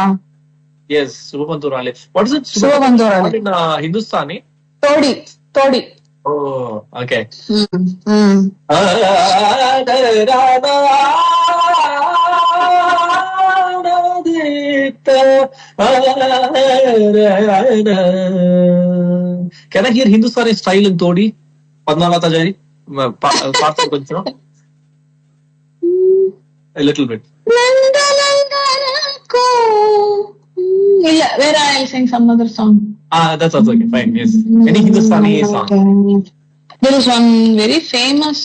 Yes, Subhapanturale. What is it? Subhapanturale. In Hindustani? Todi. Todi. Oh, okay. Can I hear Hindustani style in Todi? Padmalata Jari? Part కొంచెం. A little bit. Where I'll sing some other song. That's also okay. Fine. Yes. Any Hindustani song? There is one very famous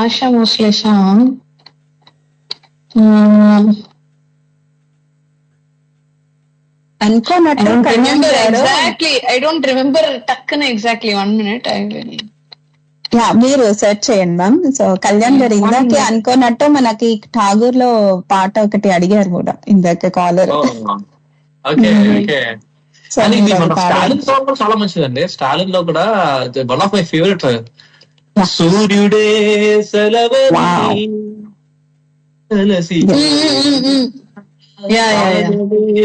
Asha Bhosle song. I don't remember exactly. I don't remember takkana exactly. 1 minute. I will. Yeah, మీరు search చేయండి ma'am. So Kalyan గారు ఇందాకే అనుకున్నట్టు మనకి ఠాగూర్ లో పాట ఒకటి అడిగారు కూడా ఇందాక కాలర్. చాలా మంచిదండి. స్టాలిన్ లో కూడా వన్ ఆఫ్ మై ఫేవరెట్. సూర్యుడే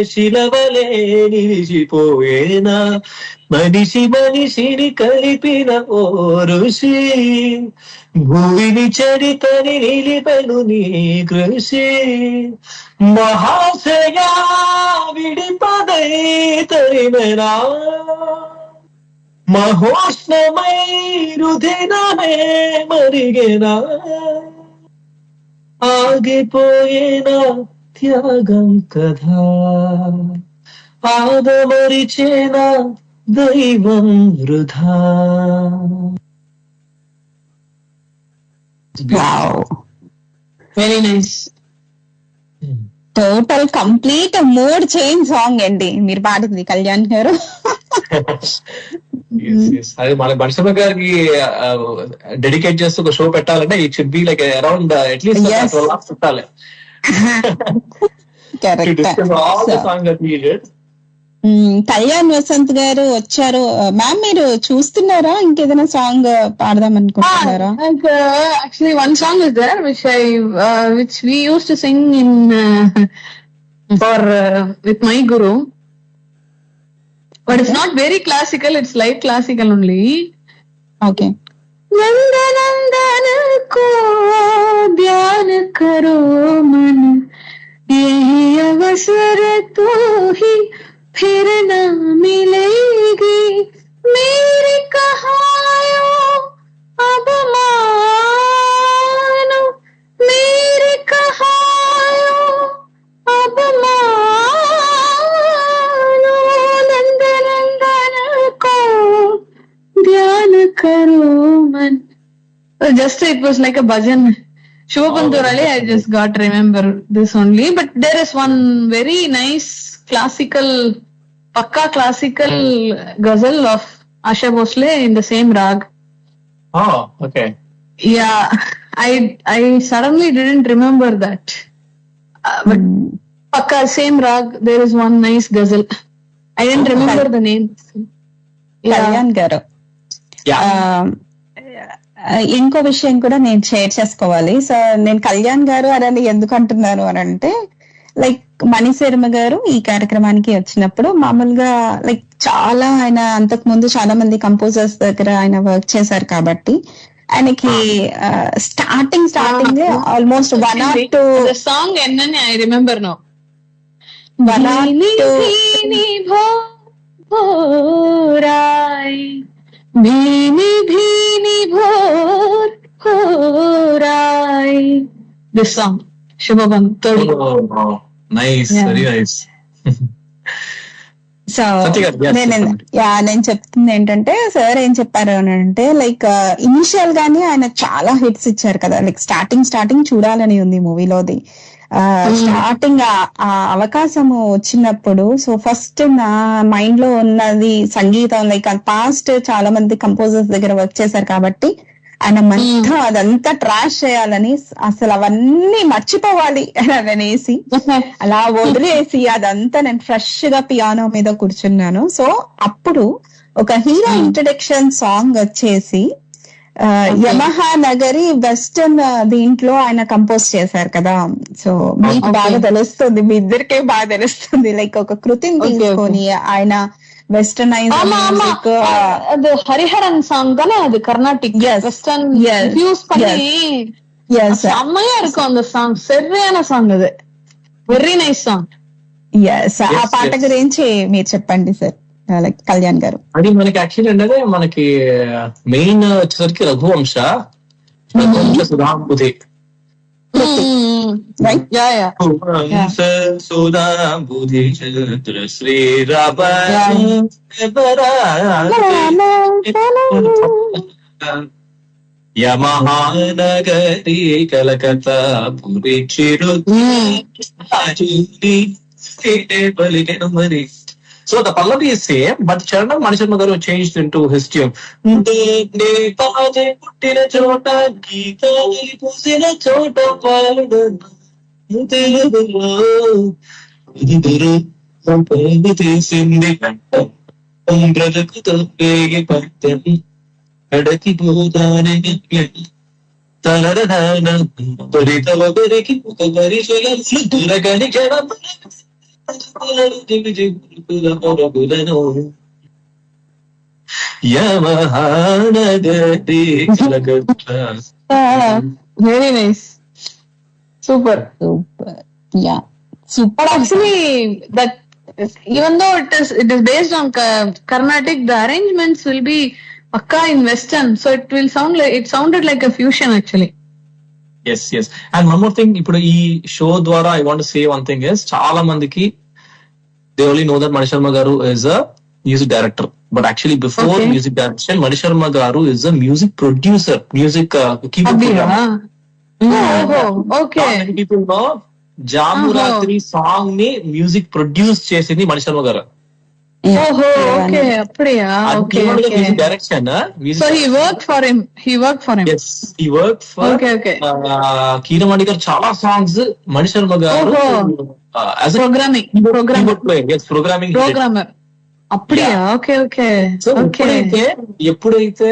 శిలవలే నిలిచిపోయేనా మనిషి మనిషిని కలిపిన ఓ ఋషి భూమిని చరితని నిలిపెను నీ కృషి మహాశయా విడిపదై తరిమెనా మహోష్ణమై రుధిరమే మరిగెనా ఆగిపోయేనా త్యాగం కథా ఆదమరిచేనా దైవం వృధా. Very nice. Total complete mood change song అండి మీరు పాడింది కళ్యాణ్ గారు. అది మన మనిషి గారికి డెడికేట్ చేస్తూ ఒక షో పెట్టాలంటే it should be like around at least 12 hours పెట్టాలి. కళ్యాణ్ వసంత్ గారు వచ్చారు మ్యామ్. మీరు చూస్తున్నారా? ఇంకేదైనా సాంగ్ పాడదాం అనుకుంటున్నారా? Actually, one song is there which we used to sing in with my guru, but it's not very classical. It's light classical only. Okay. Nandanandan को ध्यान करो मन, यही अवसर तो ही फिर न मिलेगी, मेरी कहानियों अब मानो, मेरी कहानियों अब मानो, नंदनंदन को ध्यान करो मन. Just it was like a bhajan. Shubhapanturale, I just got to remember this only. But there is one very nice classical, pakka classical ghazal of Asha Bhosle in the same rag. Oh, okay. Yeah, I suddenly didn't remember that. But pakka same rag, there is one nice ghazal. I didn't remember the name. Kalyan గారు, ఇంకో విషయం కూడా నేను share చేసుకోవాలి. So నేను కళ్యాణ్ గారు అని ఎందుకు అంటున్నాను అని అంటే, లైక్ మణిశర్మ గారు ఈ కార్యక్రమానికి వచ్చినప్పుడు మామూలుగా లైక్ చాలా ఆయన అంతకు ముందు చాలా మంది కంపోజర్స్ దగ్గర ఆయన వర్క్ చేశారు కాబట్టి ఆయనకి స్టార్టింగ్ ఆల్మోస్ట్ 1 or 2 సాంగ్ ఎన్నని ఐ రిమెంబర్ నౌ. 1 or 2 भीनी भीनी भोर हो राय. This song, Shubhapanturale. Oh, nice, yeah. Very nice. So నేను చెప్తుంది ఏంటంటే, సార్ ఏం చెప్పారు అని అంటే, లైక్ ఇనిషియల్ గానే ఆయన చాలా హిట్స్ ఇచ్చారు కదా. లైక్ స్టార్టింగ్ చూడాలని ఉంది మూవీలోది. స్టార్టింగ్ ఆ అవకాశం వచ్చినప్పుడు, సో ఫస్ట్ నా మైండ్ లో ఉన్నది సంగీతం. లైక్ పాస్ట్ చాలా మంది కంపోజర్స్ దగ్గర వర్క్ చేశారు కాబట్టి ఆయన మొత్తం అదంతా ట్రాష్ చేయాలని, అసలు అవన్నీ మర్చిపోవాలి అని అనేసి అలా వదిలేసి అదంతా నేను ఫ్రెష్ గా పియానో మీద కూర్చున్నాను. సో అప్పుడు ఒక హీరో ఇంట్రడక్షన్ సాంగ్ వచ్చేసి యమహా నగరి వెస్టర్న్ దీంట్లో ఆయన కంపోజ్ చేశారు కదా. సో మీకు బాగా తెలుస్తుంది, మీ ఇద్దరికే బాగా తెలుస్తుంది. లైక్ ఒక కృతిని తీసుకొని ఆయన వెస్టర్నైజ్ మ్యూజిక్, அது ஹரிஹரன் சாங் தானே, அது கர்நாடிக் வெஸ்டர்ன் யூஸ் பண்ணி செம்மையா இருக்கும் அந்த சாங். சரியான సాంగ్ అది, వెరీ నైస్ సాంగ్. ఎస్, ఆ పాట గురించి మీరు చెప్పండి సార్, లైక్ కళ్యాణ్ గారు. అది మనకి యాక్చువల్లీ అంటే మనకి మెయిన్ వచ్చేసరికి రఘువంశ సుధాంబుధి, సుధాంబుధి చంద్ర శ్రీరామ యమహానగరి కలకత్తా పురి చిరు మరి. So the Pallavi is same, but Charanam Manisharma garu changed into his tune. పుట్టిన చోట గీతాలి పూసిన చోట తీసింది బ్రతుకుతో పేగి పట్టం అడకి పోతానే తనరదాన తొలితవ పెరికి ఒక పరిచయం దురగని జనం very nice, super. Yeah, super. But actually, that even though it is based on Carnatic, the arrangements will be pakka in Western, so it will sounded like a fusion actually. Yes. And one more thing, ఇప్పుడు ఈ show ద్వారా I want to say one thing is, చాలా మందికి they only know that Manisharma garu is a music director, but actually before music direction, Manisharma garu is a music producer, music keyboard programmer. Okay. Many people know Jamu Ratri song ni music produce చేసింది Manisharma garu. Okay, apdiya. Okay. Music direction, music. So he worked for him. Yes, he worked for. Okay. Keeramani garu చాలా songs Manisharma garu as a programmer. Yes, programmer. apdiya. Okay. So ఎప్పుడైతే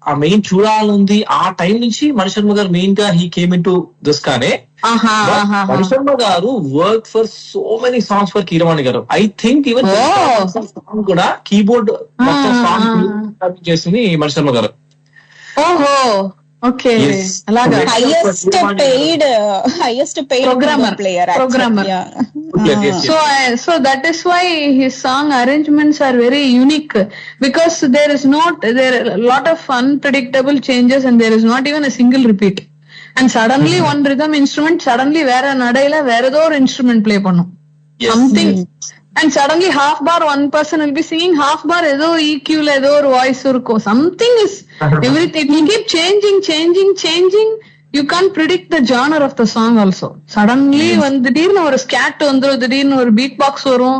ఆ main చూడాలంది ఆ time నుంచి Manisharma garu main గా he came into this కానీ Manisharma garu worked for so many songs for Keeramani garu. I think even song కూడా keyboard మొత్తం song చేసింది Manisharma garu. Okay. Yes. Alaga. highest paid programmer. Yeah. So that is why his song arrangements are very unique, because there are a lot of unpredictable changes and there is not even a single repeat. And suddenly one rhythm instrument, suddenly vera nadaila vera though instrument play pannum. Something. And suddenly half bar one person will be singing, half bar edo EQ la edo voice urko. Something is everything. It will keep changing. You can't predict the genre of the song also. Suddenly one திடீர்னு ஒரு scat வந்துரும், திடீர்னு ஒரு beat box வரும்.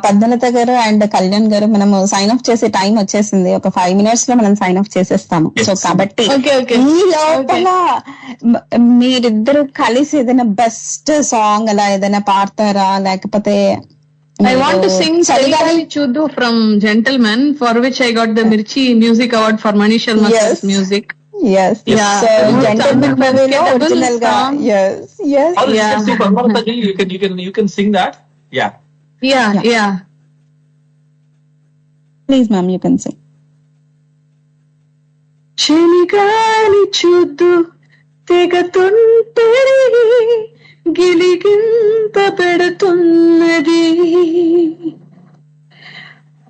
పద్మలత గారు and Kalyan గారు, మనము sign of చేసే టైం వచ్చేసింది. ఒక 5 minutes లో మనం సైన్ ఆఫ్ చేసేస్తాము. సో కాబట్టి ఈ లోపల మీరిద్దరు కలిసి ఏదైనా బెస్ట్ సాంగ్ అలా ఏదైనా పాడతారా, లేకపోతే I want to sing Chaligali Chuddu from Gentleman, for which I got the Mirchi Music Award for Mani Sharma's music. Yes. So Gentleman movie lo original ga. Yes. You can sing that. Yeah. Please ma'am, you can sing. Chaligali Chuddu tegatuntere గిలిగింత పెడుతున్నది,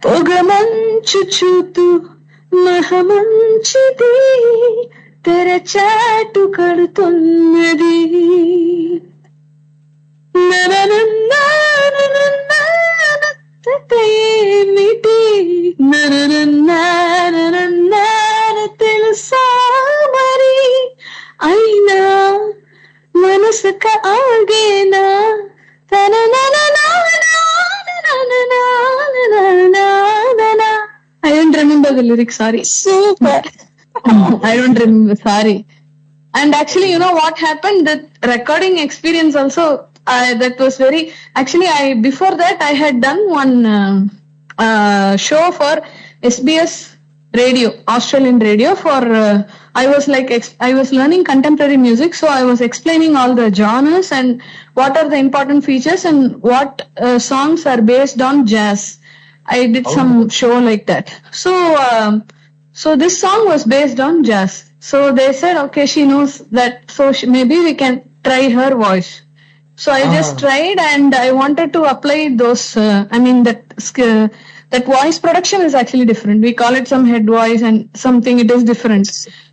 పొగమంచు చూతూ మహమంచిది తెరచాటు కడుతున్నది. ఏమిటి తెలుసా మరి, అయినా మనసుక ఆగేనా తన the lyrics. Sorry. Super. I don't remember. Sorry. And actually, you know what happened? The recording experience also, that was very, actually, before that, I had done one show for SBS radio, Australian radio for, I was learning contemporary music. So I was explaining all the genres and what are the important features and what songs are based on jazz. I did some show like that. So this song was based on jazz. So they said, okay, she knows that, so maybe we can try her voice. So I just tried, and I wanted to apply those, that voice production is actually different. We call it some head voice and something, it is different.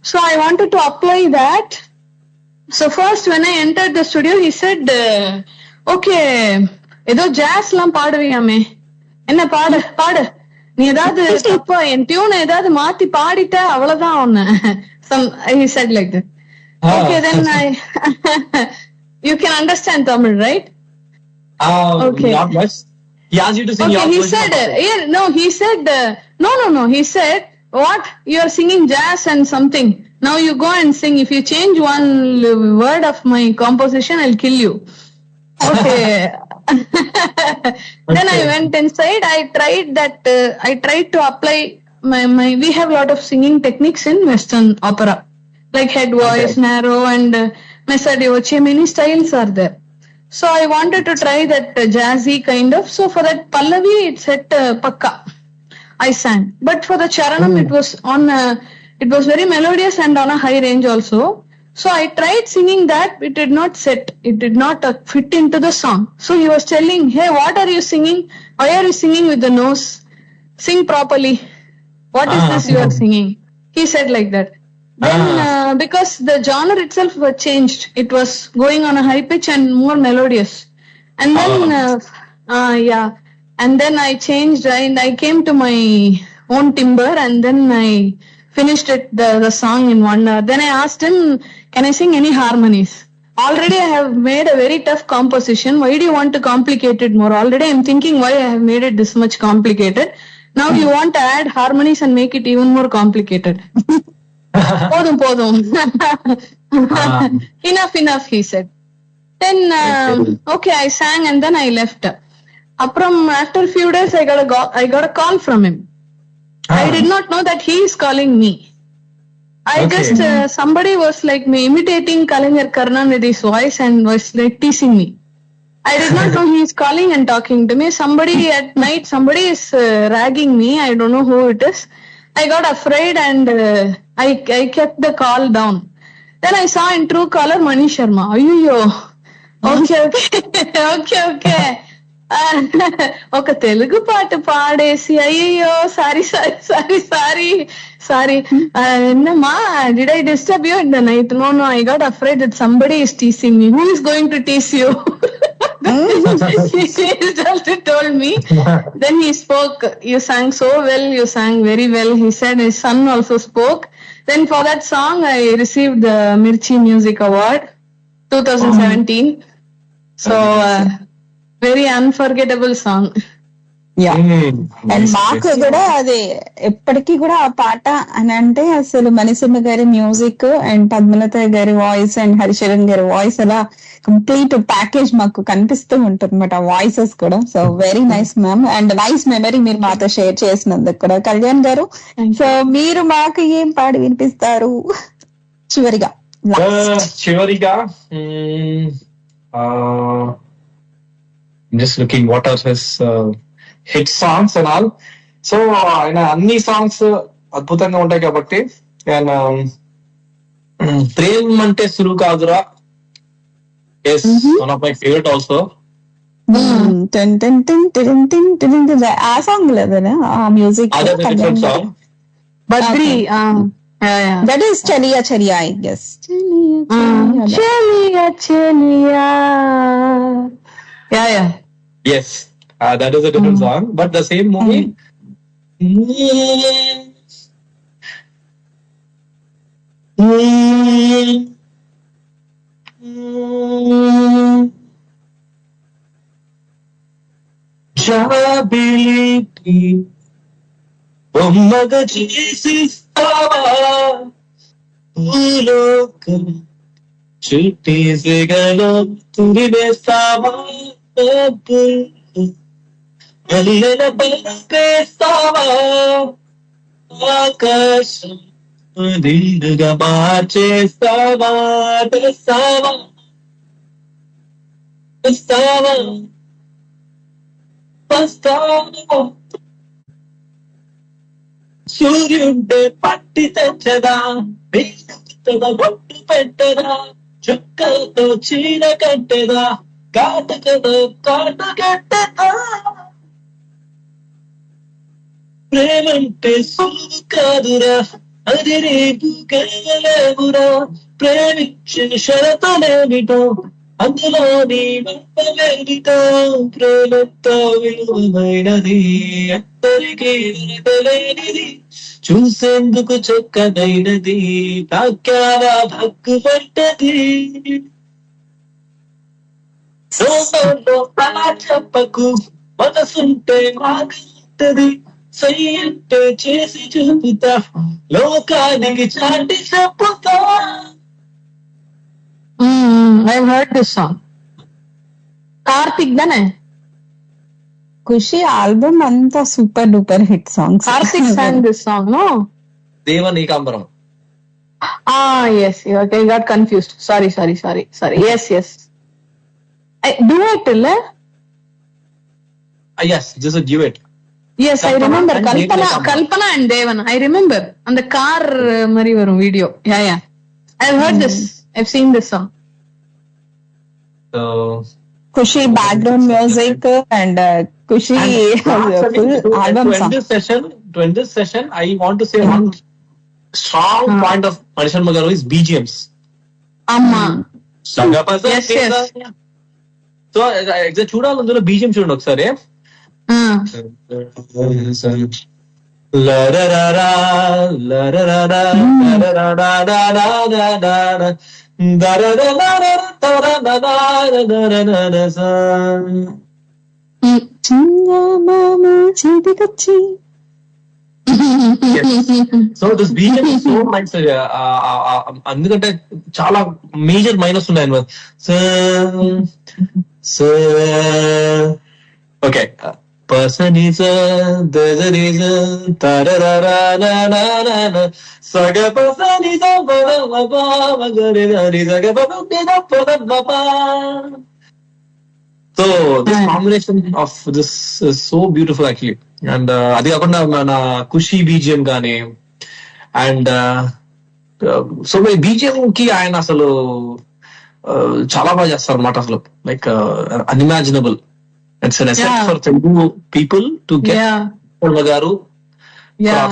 So I wanted to apply that. So first when I entered the studio, he said, okay, edo jazz lam paaduviyame. Enna paadu. நீ ஏதாவது தப்பா என் tune ஏதாவது மாத்தி பாடிட்ட அவ்வளவுதான் ஒண்ணு. He said like that. Okay, then you can understand Tamil, right? Okay. Not much. He asked you to sing. Okay, he said, he said, no. He said, what? You are singing jazz and something. Now you go and sing. If you change one word of my composition, I'll kill you. Okay. Then I went inside. I tried to apply we have a lot of singing techniques in Western opera, like head voice, narrow, and messa di voce. Many styles are there. So I wanted to try that jazzy kind of. So for that Pallavi, it's at Pakka. I sang. But for the Charanam, it was very melodious and on a high range also. So I tried singing that, it did not set. It did not fit into the song. So he was telling, hey, what are you singing? Why are you singing with the nose? Sing properly. What is this you are singing? He said like that. Then because the genre itself was changed. It was going on a high pitch and more melodious. And then, and then I changed and I came to my own timbre, and then I finished the song in 1 hour. Then I asked him, can I sing any harmonies? Already I have made a very tough composition. Why do you want to complicate it more? Already I'm thinking why I have made it this much complicated. Now you want to add harmonies and make it even more complicated. Podum. Enough, he said. Then, okay, I sang and then I left. After a few days, I got a call from him. I did not know that he is calling me. Somebody was like me imitating Kalaignar Karunanidhi's voice and was like teasing me. I did not know he is calling and talking to me. Somebody at night, somebody is ragging me. I don't know who it is. I got afraid and I kept the call down. Then I saw in Truecaller Mani Sharma. Ayyo. Okay. ఒక తెలుగు పాట పాడేసి అయ్యో sorry ఎన్నమ్మా did I disturb you at the night? No, I got afraid that somebody is teasing me. Who is going to tease you? He just told me. Then he spoke, you sang so well, you sang very well. He said his son also spoke. Then for that song I received the Mirchi Music Award 2017. So very unforgettable song. And మాకు కూడా అది ఎప్పటికీ కూడా ఆ పాట అని అంటే అసలు మణిశర్మ గారి మ్యూజిక్ అండ్ పద్మలత గారి వాయిస్ అండ్ హరిశరణ్ గారి వాయిస్ అలా కంప్లీట్ ప్యాకేజ్ మాకు కనిపిస్తూ ఉంటుంది అనమాట, వాయిసెస్ కూడా. So very nice ma'am, and nice memory మీరు మాతో షేర్ చేసినందుకు కూడా. కళ్యాణ్ గారు, సో మీరు మాకు ఏం పాడి వినిపిస్తారు చివరిగా? just looking what are his hit songs and all. So అన్ని సాంగ్స్ అద్భుతంగా ఉంటాయి కాబట్టి ప్రేమ్ అంటే సులువు కాదురా, yes, one of my favorite also. ఆ సాంగ్ లేదనా ఆ music? Badri, that is Chaliya Chaliya, I guess. Chaliya Chaliya. Yeah. Yes, that is a different song, but the same movie. Jability బొమ్మగా చేసిస్తావా భూలోకం చుట్టేసిగలో తురివేస్తావా అల్లెల బలపేస్తావా ఆకాశం నిండుగా మార్చేస్తావా తెస్తావా తెస్తావా వస్తావా సూర్యుంటే పట్టి తెచ్చదా బొట్టు పెట్టదా చుక్కలతో చీర కట్టెదా కాటకదో కాట కట్టదా ప్రేమంటే సులువు కాదురా అది రేపు కలగలేవురా ప్రేమించిన షరతులేమిటో అందులో నీ వెంపలేమిటో ప్రేమతో విలువైనది అందరికీ తెలియనిది చూసేందుకు చక్కదైనది తాక్యారా భక్కు పట్టది అలా చెప్పకు మనసుంటే మాకుంటది సయ్యంటే చేసి చూపుతా లోకానికి చాటి చెప్పుతా. I've heard this song. Karthik దానే ఖుషి ఆల్బమ్ అంతా super duper hit songs. Karthik sang this song, no? దేవ నీకాంబరం. Yes. Okay, I got confused. Sorry. Yes. Duet, illa? Yes, this is a duet. Yes, I remember. Kalpana and Devan. I remember. On the car mari varum video. Yeah. I've heard this. I've seen this song. So Kushi background music and Kushi full album song. To end this session, I want to say one strong point of Manisharma Garu is BGMs. Amma. Yes. So, చూడాలి అందులో BGM చూడండి ఒకసారి. So this BGM is so nice. అందుకంటే చాలా major minus ఉన్నాయి. So okay person is there's a reason tarararararara saga person is baba magare saga baba. So this combination of this is so beautiful actually, and adi akunda mana Kushi BGM gaani, and so my BGM ki ayana asalu చాలా బాగా చేస్తారు అన్నమాట. అసలు like unimaginable. It's an asset for Telugu people to get Garu. Yeah,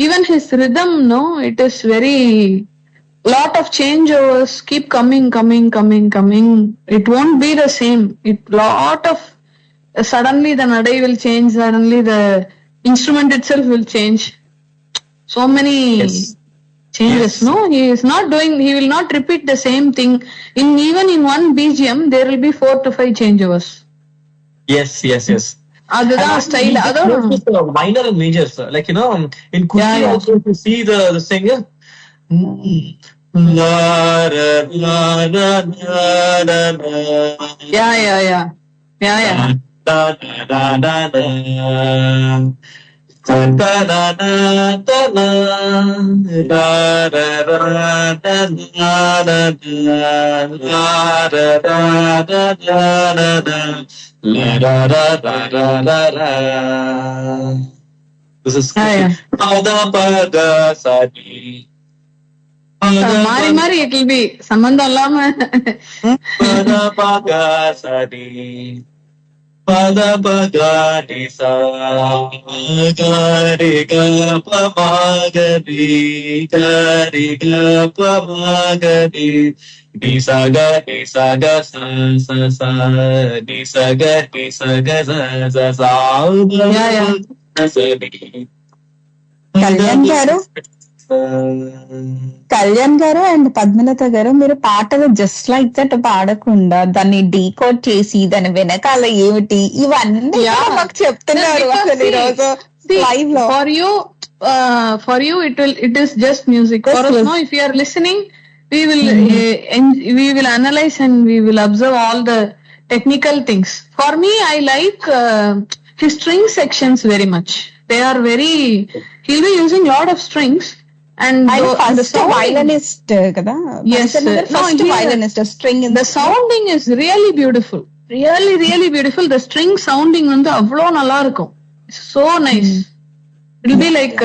even his rhythm, no, it is very lot of changeovers keep coming. It won't be the same. It lot of suddenly the nadai will change. Suddenly the instrument itself will change. So many changes. No, he will not repeat the same thing. Even in one BGM, there will be 4 to 5 changeovers. Yes. Adha style. Minor and major, like in Kushi also to see the singer. La la la la la la. Yeah. Da da da da. Da da da da da da da da da. This is Pada Pada Sadi. Mari it will be sambandham illama. Pada Pada Sadi. Pada Pada Nisa Gari Gapa Magari Gari Gapa Magari Nisa Ga Sa Sa Nisa Ga Sa Sa. Kalyan గారు and Padmalatha గారు, మీరు పాటలు just like that పాడకుండా దాన్ని decode చేసి దాని వెనకాల ఏమిటి ఇవన్నీ మాకు చెప్తున్నారు. అసలు ఈరోజు లైవ్ లో for you it is just music. For us, no, if you are listening, we will analyze and we will observe all the technical things. For me, I like his string sections very much. They are he'll be using lot of strings. And first violinist కదా. Yes, first violinist. String in the sounding is really beautiful. Really beautiful. The string sounding வந்து அவ்வளோ நல்லா இருக்கும். So nice. It will be like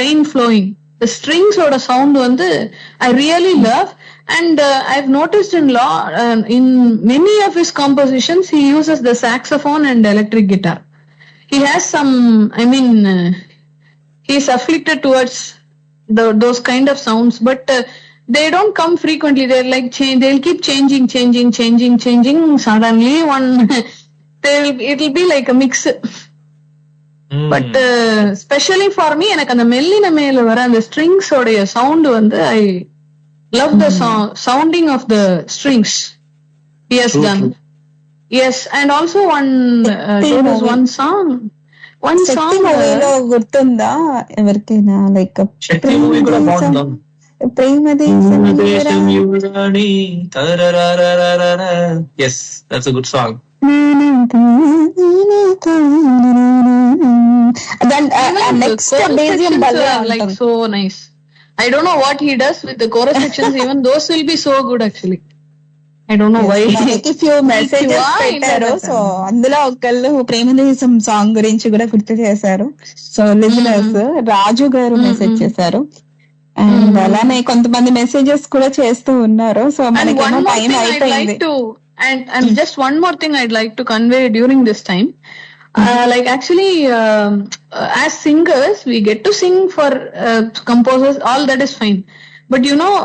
rain flowing. The strings oda sound வந்து I really love. And I've noticed in many of his compositions he uses the saxophone and electric guitar. He has some, he's afflicted towards those kind of sounds, but they don't come frequently. They're like they'll keep changing. Suddenly it'll be like a mix. But especially for me, எனக்கு அந்த மெல்லின மேல வர அந்த strings உடைய sound வந்து I love the sounding of the strings he has done. Yes, and also there was one song గుర్తుందా ఎవరికైనా? Like Yes, that's a good song. Then next like so nice. I don't know what he does with the chorus sections. Even those will be so good actually. I don't know why. few messages పెట్టారు. So అందులో ఒకళ్ళు Premadesam song గురించి కూడా గుర్తు చేశారు. So listeners రాజు గారు message చేశారు. And అలానే కొంతమంది మెసేజెస్ కూడా చేస్తూ ఉన్నారు. సో మనకేమో టైం అయిపోయింది. And just one more thing I'd like to convey during this time. Like actually, as singers, we get to sing for composers. All that is fine. But you know,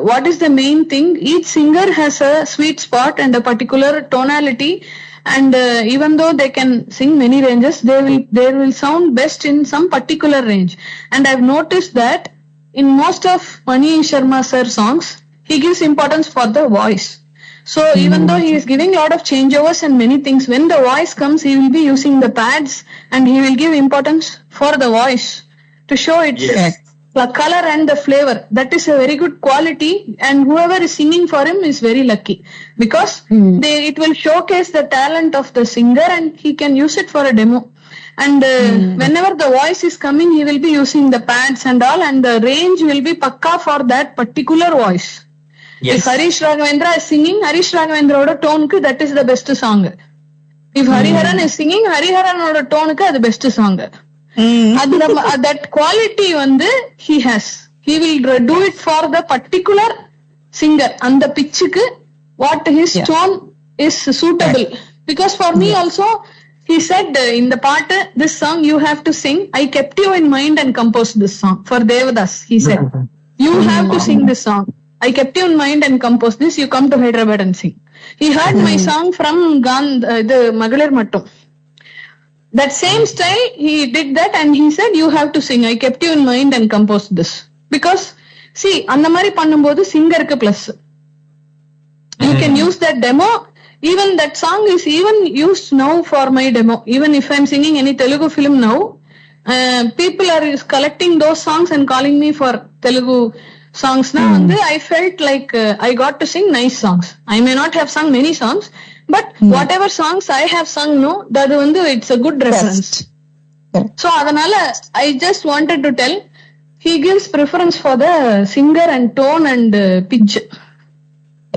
what is the main thing? Each singer has a sweet spot and a particular tonality. And even though they can sing many ranges, they will sound best in some particular range. And I've noticed that in most of Mani Sharma sir songs, he gives importance for the voice. So even though he is giving a lot of changeovers and many things, when the voice comes, he will be using the pads and he will give importance for the voice to show its color and the flavor. That is a very good quality, and whoever is singing for him is very lucky, because it will showcase the talent of the singer and he can use it for a demo. And whenever the voice is coming, he will be using the pads and all, and the range will be pakka for that particular voice. Yes. If Harish Raghavendra is singing, Harish Raghavendra oda tone ku that is the best song. If Hariharan is singing, Hariharan oda tone ku the best song. That quality vandu he has. He will do it for the particular singer and the pitch ku what his tone is suitable. Because for me also, he said in the part, this song you have to sing. I kept you in mind and composed this song for Devadas. He said, you have to sing this song. I kept you in mind and composed this. You come to Hyderabad and sing. He heard my song from the Magalir Mattum. That same style, he did that and he said, you have to sing. I kept you in mind and composed this. Because, see, அந்த மாதிரி பண்ணும்போது சிங்கருக்கு plus. You can use that demo. Even that song is even used now for my demo. Even if I'm singing any Telugu film now, people are collecting those songs and calling me for Telugu songs. Now I felt like I got to sing nice songs. I may not have sung many songs, but whatever songs I have sung, no, that it's a good reference. So adanala I just wanted to tell, he gives preference for the singer and tone and pitch.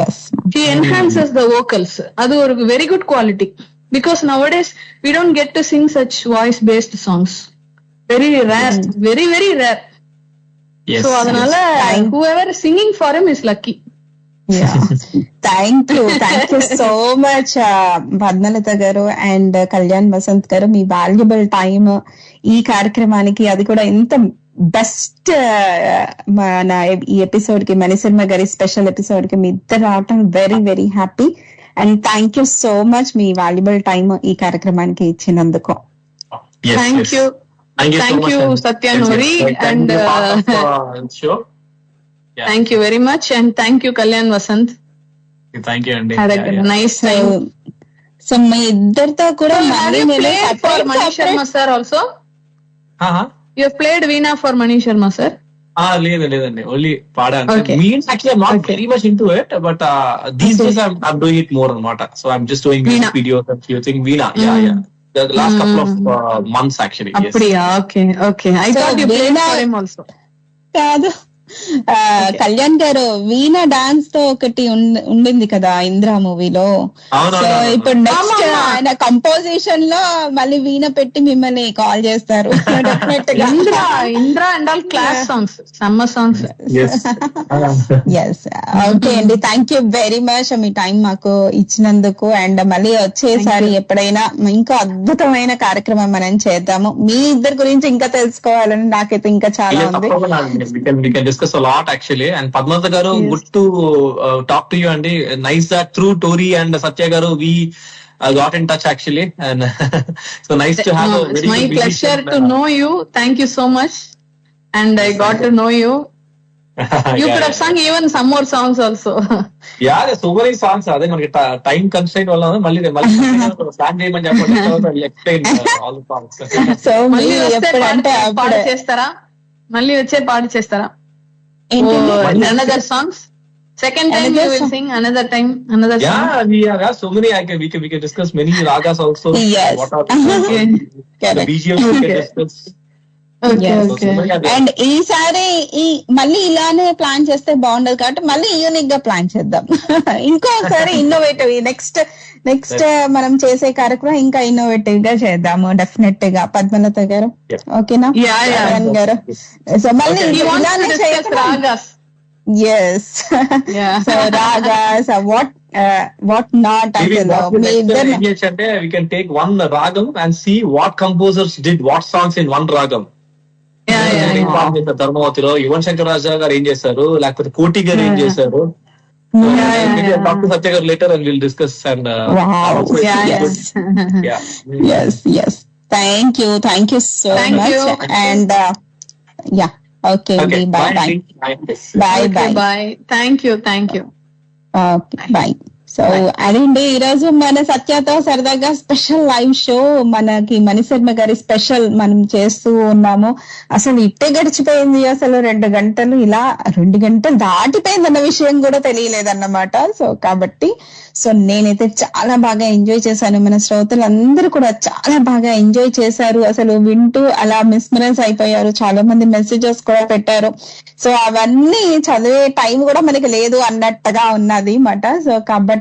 Yes, he enhances the vocals. Adu oru very good quality, because nowadays we don't get to sing such voice based songs. Very rare, very very rare. Yes, so adanala whoever is singing for him is lucky. Yeah. Thank you so much Padmalata garu and Kalyan Vasant garu, me valuable time ఈ కార్యక్రమానికి, అది కూడా ఎంత best మన ఈ episode కి, మణిశర్మ గారి special episode కి మీ ఇద్దరు రావటం very very happy. And thank you so much మీ వాల్యుబల్ టైం ఈ కార్యక్రమానికి ఇచ్చినందుకు. Thank you. Thank you Satya Nori, and thank you very much, and thank you Kalyan Vasant. Thank you and had a nice time. So మీ ఇద్దరితో కూడా for Mani Sharma sir also. You played veena for Mani Sharma sir? లేదండి, only పాడాను. Means actually I'm not very much into it, but these days I'm doing it more అన్నమాట. So I'm just doing music videos and few thing. Veena, the last couple of months actually. Yes. Okay. I thought you played for him also. కాదు, కళ్యాణ్ గారు వీణా dance తో ఒకటి ఉండింది కదా ఇంద్రా మూవీలో. So ఇప్పుడు next ఆయన కంపోజిషన్ లో మళ్ళీ వీణ పెట్టి మిమ్మల్ని కాల్ చేస్తారు. Indra and all class songs, summer songs. Yes, okay అండి, థ్యాంక్ యూ వెరీ మచ్ మీ టైం మాకు ఇచ్చినందుకు. అండ్ మళ్ళీ వచ్చేసారి ఎప్పుడైనా ఇంకా అద్భుతమైన కార్యక్రమం మనం చేద్దాము. మీ ఇద్దరి గురించి ఇంకా తెలుసుకోవాలని నాకైతే ఇంకా చాలా ఉంది. Discuss a lot actually, and Padmata garu, good to talk to you andi. Nice that through Tori and Satya garu we got in touch actually, and so nice to have a very it's my pleasure to know you. Thank you so much, and I got to know you. You could have sung even some more songs also. Yeah, there's so many songs. Ade manaki time constraint valla malli plan cheyamani cheppandi, explain all the songs. So malli eppudante పాట చేస్తారా? మళ్ళీ వచ్చే పాట చేస్తారా? Another songs? Second time you will sing another time, another song? Yeah, we have so many. We can discuss many ragas also. Yes. What are the BGMs we can discuss. Okay. And ఈసారి మళ్ళీ ఇలానే plan చేస్తే బాగుండదు కాబట్టి మళ్ళీ unique గా plan చేద్దాం. ఇంకోసారి ఇన్నోవేటివ్ నెక్స్ట్ మనం చేసే కార్యక్రమం ఇంకా ఇన్నోవేటివ్ గా చేద్దాము డెఫినెట్ గా. పద్మలత గారు ఓకేనా? గారు సో మళ్ళీ ఇలానే ragas. Yes, so ragas what not అంటే we can take one ragam and see what composers did what songs in one ragam. ధర్మవతిలో యువన్ శంకర్ రాజా గారు ఏం చేశారు, లేకపోతే కోటి గారు ఏం చేశారు. Doctor Satya garu later and will discuss. And thank you so much. And yeah, okay, bye. Thank you. Okay, bye. So అదండి ఈరోజు మన సత్యతో సరదాగా స్పెషల్ లైవ్ షో మనకి మణిశర్మ గారి స్పెషల్ మనం చేస్తూ ఉన్నాము. అసలు ఇట్టే గడిచిపోయింది, అసలు 2 గంటలు ఇలా 2 గంటలు దాటిపోయింది అన్న విషయం కూడా తెలియలేదన్నమాట. సో కాబట్టి నేనైతే చాలా బాగా ఎంజాయ్ చేశాను. మన శ్రోతలందరూ కూడా చాలా బాగా ఎంజాయ్ చేశారు. అసలు వింటూ అలా మిస్మరెన్స్ అయిపోయారు. చాలా మంది మెసేజెస్ కూడా పెట్టారు. సో అవన్నీ చదివే టైం కూడా మనకి లేదు అన్నట్టుగా ఉన్నది మాట. సో కాబట్టి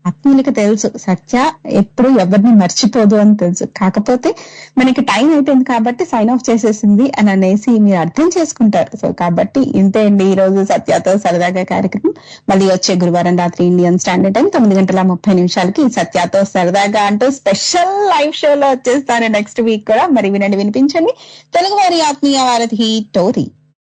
ఆత్మీయులకి తెలుసు సత్య ఎప్పుడు ఎవరిని మర్చిపోదు అని తెలుసు. కాకపోతే మనకి టైం అయిపోయింది కాబట్టి సైన్ ఆఫ్ చేసేసింది అని అనేసి మీరు అర్థం చేసుకుంటారు. సో కాబట్టి ఇంతే అండి ఈ రోజు సత్యతో సరదాగా కార్యక్రమం. మళ్ళీ వచ్చే గురువారం రాత్రి ఇండియన్ స్టాండర్డ్ టైం 9:30 సత్యతో సరదాగా అంటూ స్పెషల్ లైవ్ షోలో వచ్చేస్తాను నెక్స్ట్ వీక్ కూడా. మరి వినండి, వినిపించండి తెలుగు వారి ఆత్మీయ వారధి టోరీ.